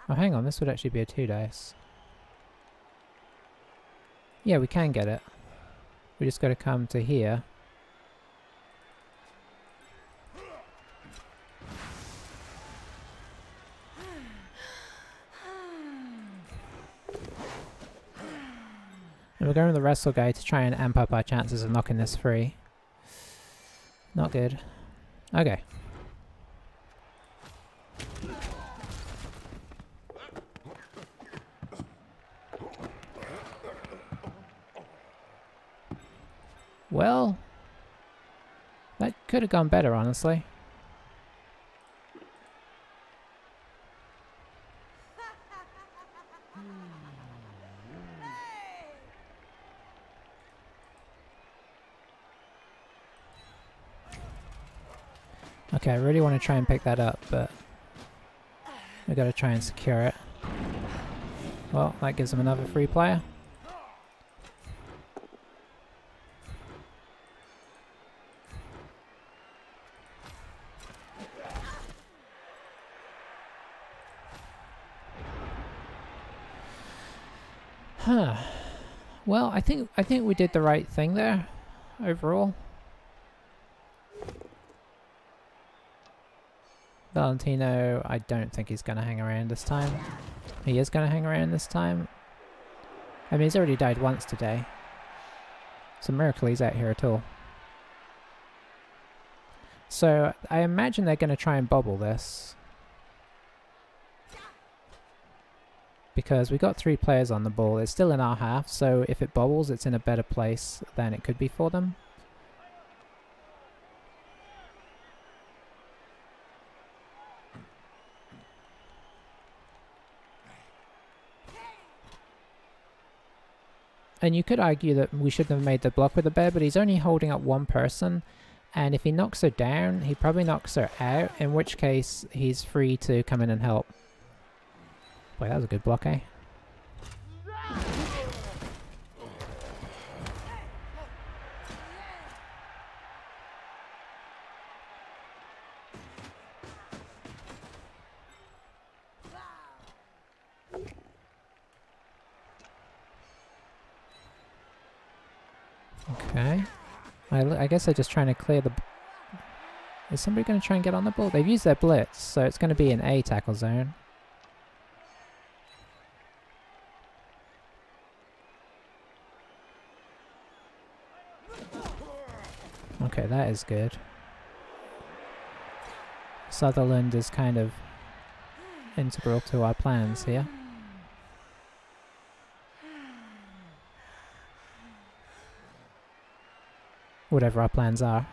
Oh, hang on, this would actually be a 2 dice. Yeah, we can get it. We just got to come to here. And we're going with the wrestle guy to try and amp up our chances of knocking this free. Not good. Okay. Well, that could have gone better, honestly. Okay, I really want to try and pick that up, but we got to try and secure it. Well, that gives him another free player. Huh. Well, I think we did the right thing there, overall. Valentino, I don't think he's going to hang around this time. He is going to hang around this time. I mean, he's already died once today. It's a miracle he's out here at all. So, I imagine they're going to try and bobble this. Because we got 3 players on the ball. It's still in our half, so if it bobbles, it's in a better place than it could be for them. And you could argue that we shouldn't have made the block with the bear, but he's only holding up 1 person. And if he knocks her down, he probably knocks her out, in which case he's free to come in and help. Boy, that was a good block, eh? Okay. I guess they're just trying to clear the... Is somebody going to try and get on the ball? They've used their blitz, so it's going to be an A tackle zone. Okay, that is good. Sutherland is kind of integral to our plans here. Whatever our plans are.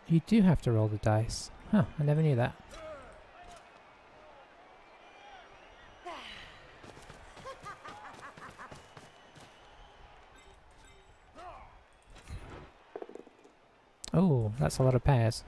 You do have to roll the dice. Huh, I never knew that. Oh, that's a lot of pairs.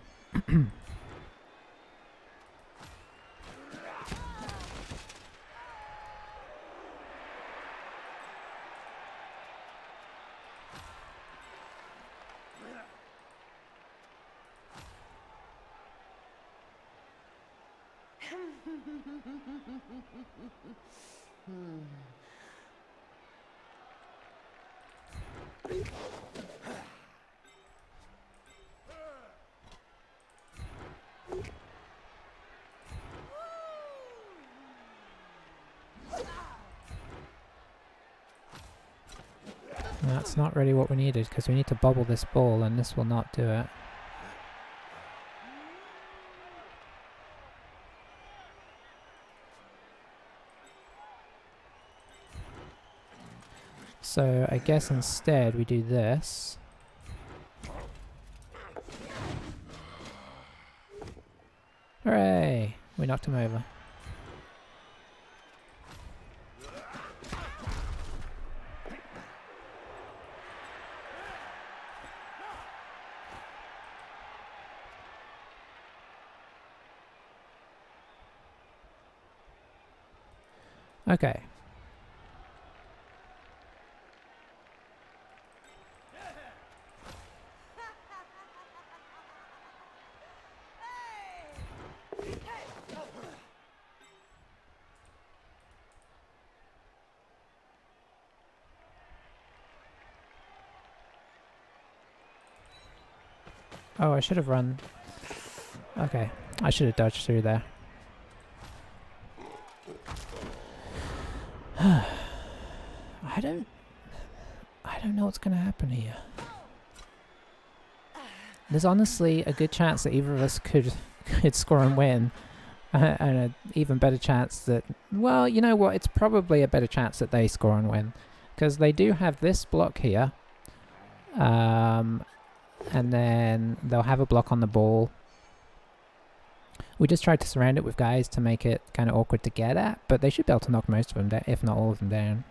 That's not really what we needed, because we need to bobble this ball, and this will not do it. So I guess instead we do this. Hooray! We knocked him over. Okay. Oh, I should have run. Okay, I should have dodged through there. I don't know what's gonna happen here. There's honestly a good chance that either of us could score and win, and an even better chance that, well, you know what? It's probably a better chance that they score and win, because they do have this block here, and then they'll have a block on the ball. We just tried to surround it with guys to make it kind of awkward to get at, but they should be able to knock most of them down, if not all of them down.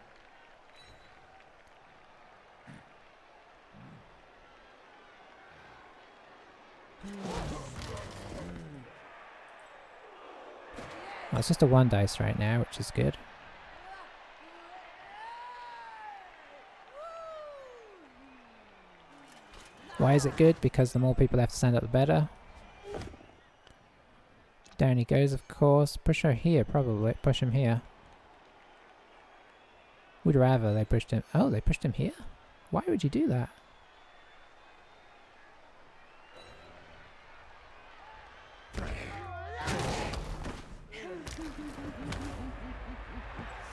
Well, it's just a 1 dice right now, which is good. Why is it good? Because the more people have to stand up, the better. Down he goes, of course. Push her here, probably. Push him here. Would rather they pushed him. Oh, they pushed him here? Why would you do that?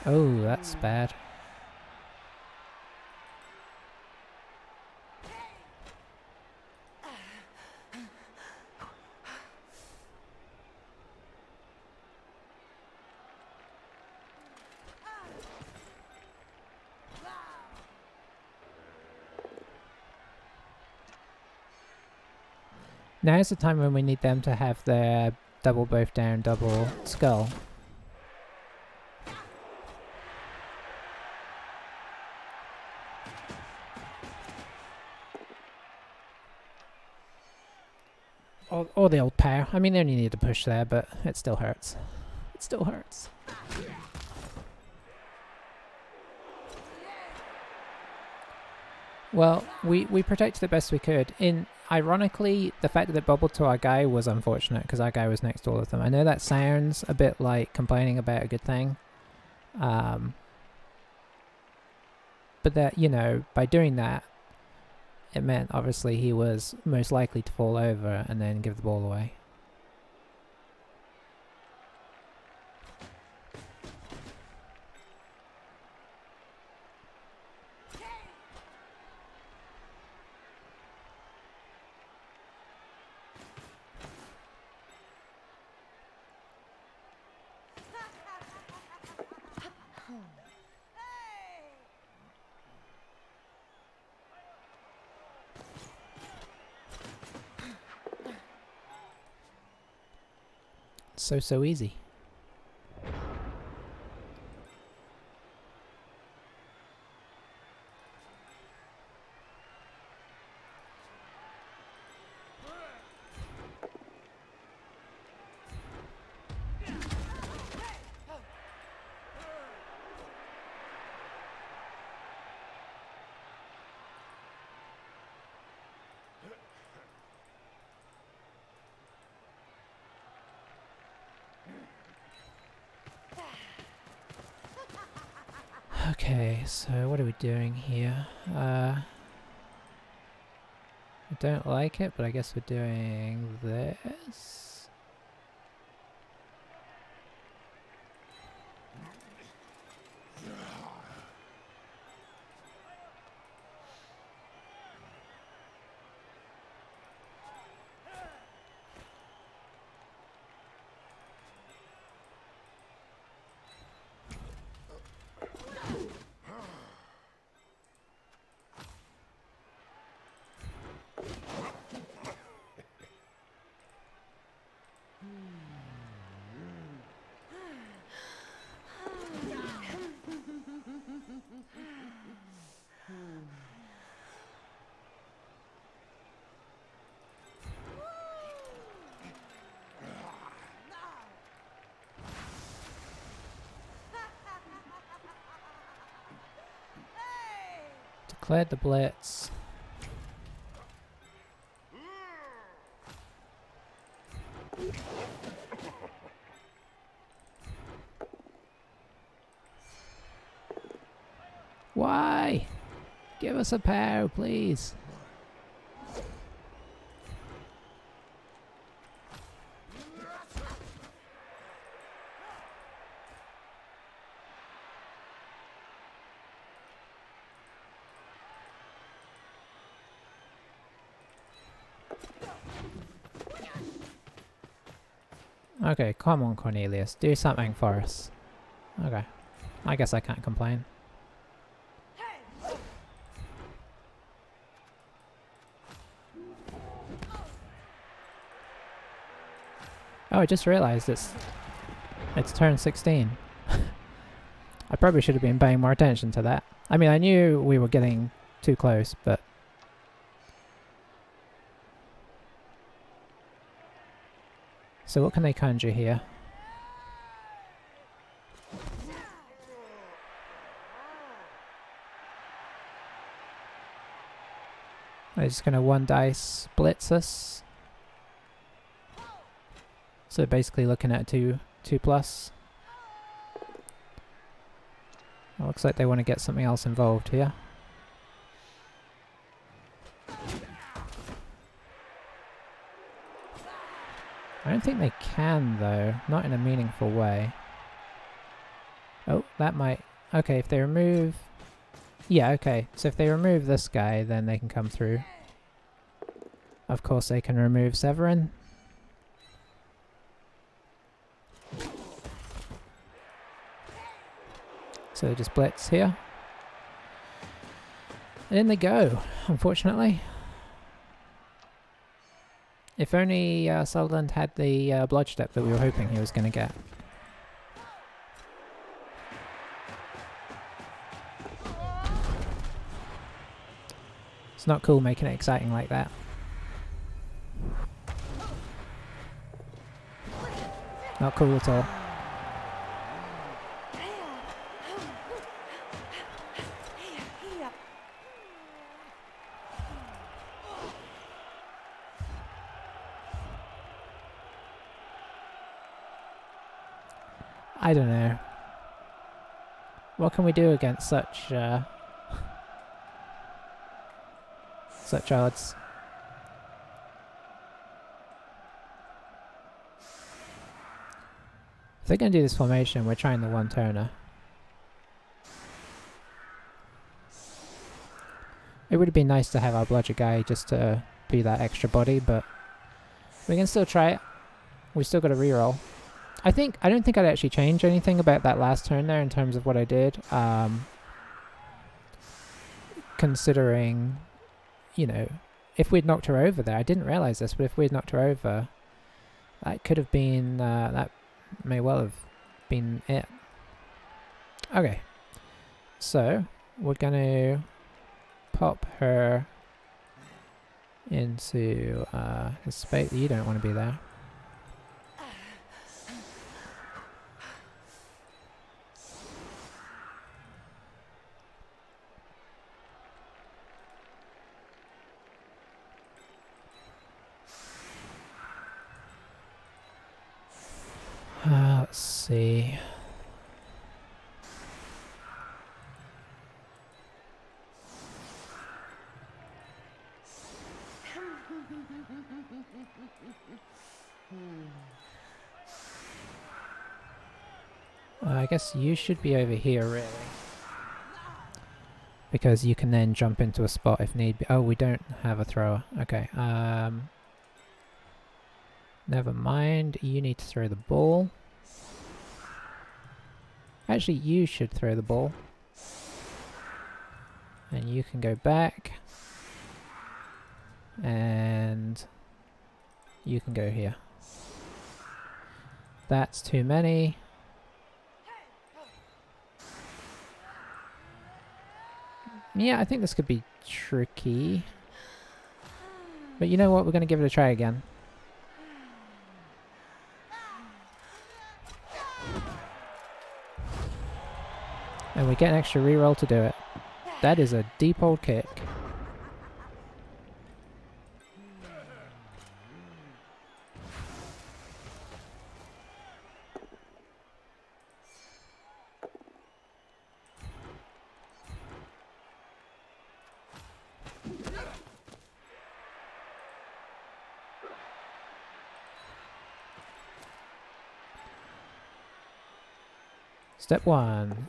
Oh, that's bad. Now is the time when we need them to have their double both down, double skull. Or the old power. I mean, they only need to push there, but it still hurts. It still hurts. Well, we protected it best we could. Ironically, the fact that it bubbled to our guy was unfortunate, because our guy was next to all of them. I know that sounds a bit like complaining about a good thing. But that, you know, by doing that, it meant obviously he was most likely to fall over and then give the ball away. So easy. Okay, so what are we doing here? don't like it, but I guess we're doing this. Declared the blitz. Why? Give us a pow, please. Okay, come on, Cornelius. Do something for us. Okay. I guess I can't complain. Oh, I just realised it's turn 16. I probably should have been paying more attention to that. I mean, I knew we were getting too close, but... So what can they conjure here? They're just going to one dice blitz us. So basically looking at a 2 plus. It looks like they want to get something else involved here. I don't think they can though, not in a meaningful way. Oh, that might... Okay, if they remove... Yeah, okay, so if they remove this guy, then they can come through. Of course they can remove Severin. So they just blitz here. And in they go, unfortunately. If only Sutherland had the blood step that we were hoping he was going to get. It's not cool making it exciting like that. Not cool at all. I don't know. What can we do against such such odds? If they're going to do this formation, we're trying the one turner. It would have been nice to have our bludger guy just to be that extra body, but we can still try it. We still got a reroll. I don't think I'd actually change anything about that last turn there in terms of what I did. Considering, you know, if we'd knocked her over there, I didn't realise this, but if we'd knocked her over, that could have been, that may well have been it. Okay, so we're going to pop her into the space. You don't want to be there. Let's see. I guess you should be over here, really. Because you can then jump into a spot if need be. Oh, we don't have a thrower. Okay, never mind. You need to throw the ball. Actually, you should throw the ball. And you can go back. And you can go here. That's too many. Yeah, I think this could be tricky. But you know what? We're going to give it a try again. And we get an extra reroll to do it. That is a deep old kick. Step 1.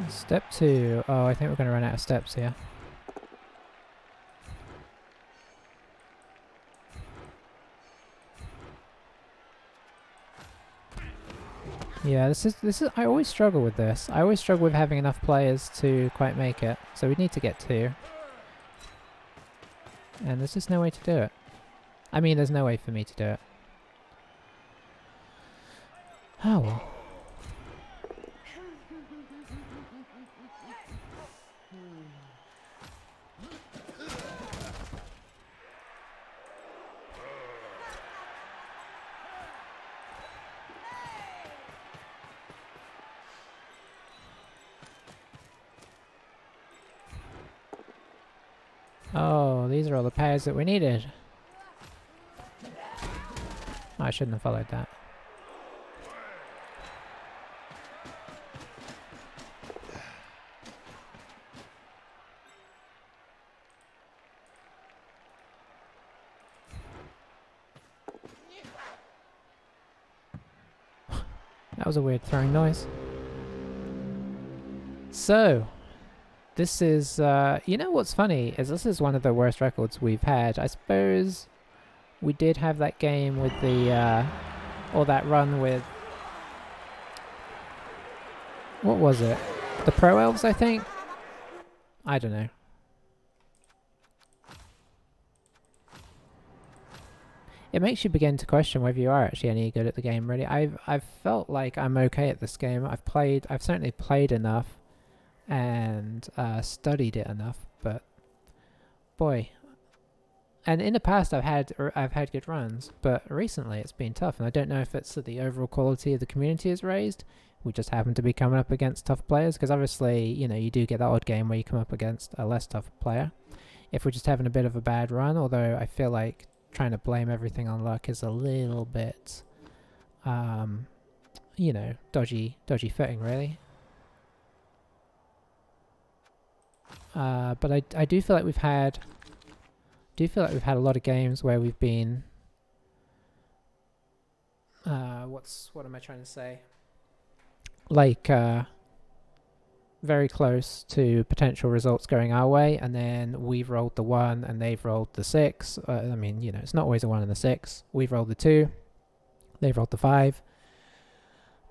Step 2. Oh, I think we're going to run out of steps here. Yeah, this is I always struggle with this. I always struggle with having enough players to quite make it. So we need to get 2. And there's just no way to do it. I mean, there's no way for me to do it. Oh well. Oh, these are all the pairs that we needed. I shouldn't have followed that. That was a weird throwing noise. So, this is, you know what's funny is this is one of the worst records we've had. I suppose we did have that game with the, or that run with, what was it? The Pro Elves, I think? I don't know. It makes you begin to question whether you are actually any good at the game, really. I've felt like I'm okay at this game. I've certainly played enough and studied it enough, but boy. And in the past I've had good runs, but recently it's been tough, and I don't know if it's that the overall quality of the community is raised. We just happen to be coming up against tough players, because obviously, you know, you do get that odd game where you come up against a less tough player. If we're just having a bit of a bad run, although I feel like trying to blame everything on luck is a little bit, you know, dodgy footing, really. But I do feel like we've had a lot of games where we've been, what am I trying to say? Like, very close to potential results going our way, and then we've rolled the 1 and they've rolled the 6. I mean, you know, it's not always a 1 and a 6. We've rolled the 2, they've rolled the 5.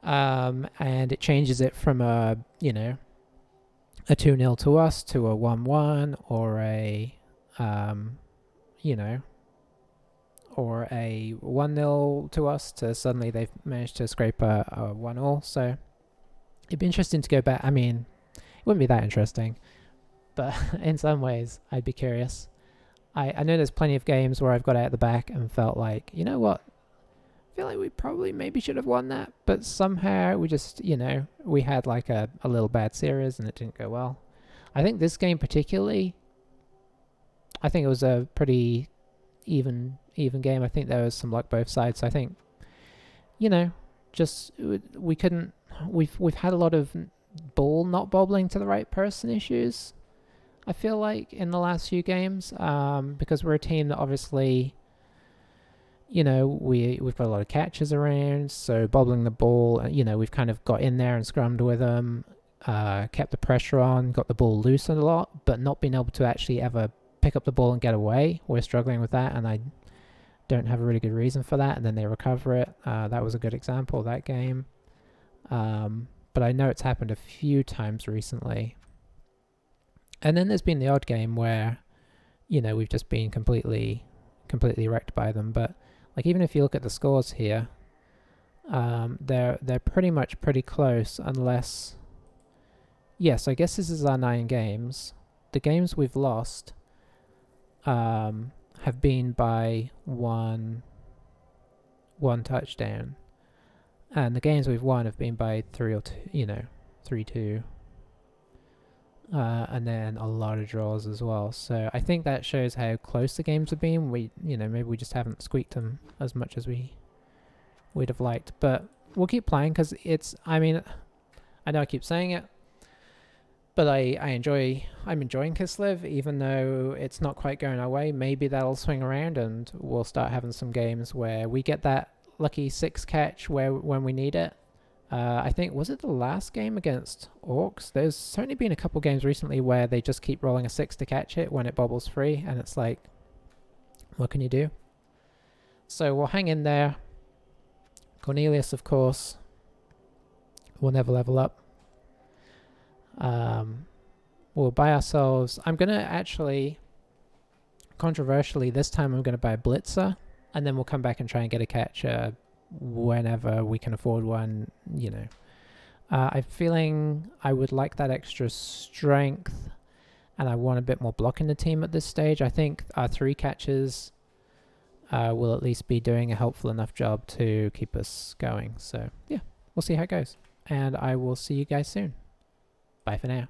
And it changes it from a, you know, a 2-0 to us to a 1-1, or a, you know, or a 1-0 to us to suddenly they've managed to scrape a 1-all. So it'd be interesting to go back. I mean, it wouldn't be that interesting, but in some ways I'd be curious. I know there's plenty of games where I've got out at the back and felt like, you know what, I feel like we probably maybe should have won that, but somehow we just, you know, we had like a little bad series and it didn't go well. I think this game particularly, I think it was a pretty even game. I think there was some luck both sides. So I think, you know, just we couldn't. We've had a lot of ball not bobbling to the right person issues. I feel like in the last few games, because we're a team that obviously, you know, we've got a lot of catches around, so bobbling the ball, you know, we've kind of got in there and scrummed with them, kept the pressure on, got the ball loose a lot, but not being able to actually ever pick up the ball and get away. We're struggling with that, and I don't have a really good reason for that, and then they recover it. That was a good example of that game. But I know it's happened a few times recently. And then there's been the odd game where, you know, we've just been completely wrecked by them. But like, even if you look at the scores here, they're pretty close, unless, yes, I guess this is our 9 games. The games we've lost have been by one touchdown, and the games we've won have been by 3 or 2, you know, 3-2. And then a lot of draws as well. So I think that shows how close the games have been. You know, maybe we just haven't squeaked them as much as we'd have liked. But we'll keep playing, because I mean, I know I keep saying it, but I'm enjoying Kislev, even though it's not quite going our way. Maybe that'll swing around and we'll start having some games where we get that lucky 6 catch when we need it. I think, was it the last game against Orcs? There's certainly been a couple games recently where they just keep rolling a 6 to catch it when it bobbles free, and it's like, what can you do? So we'll hang in there. Cornelius, of course, will never level up. We'll buy ourselves, I'm going to actually, controversially, this time I'm going to buy a Blitzer, and then we'll come back and try and get a catcher whenever we can afford one, you know. I'm feeling I would like that extra strength, and I want a bit more block in the team at this stage. I think our 3 catches will at least be doing a helpful enough job to keep us going. So yeah, we'll see how it goes, and I will see you guys soon. Bye for now.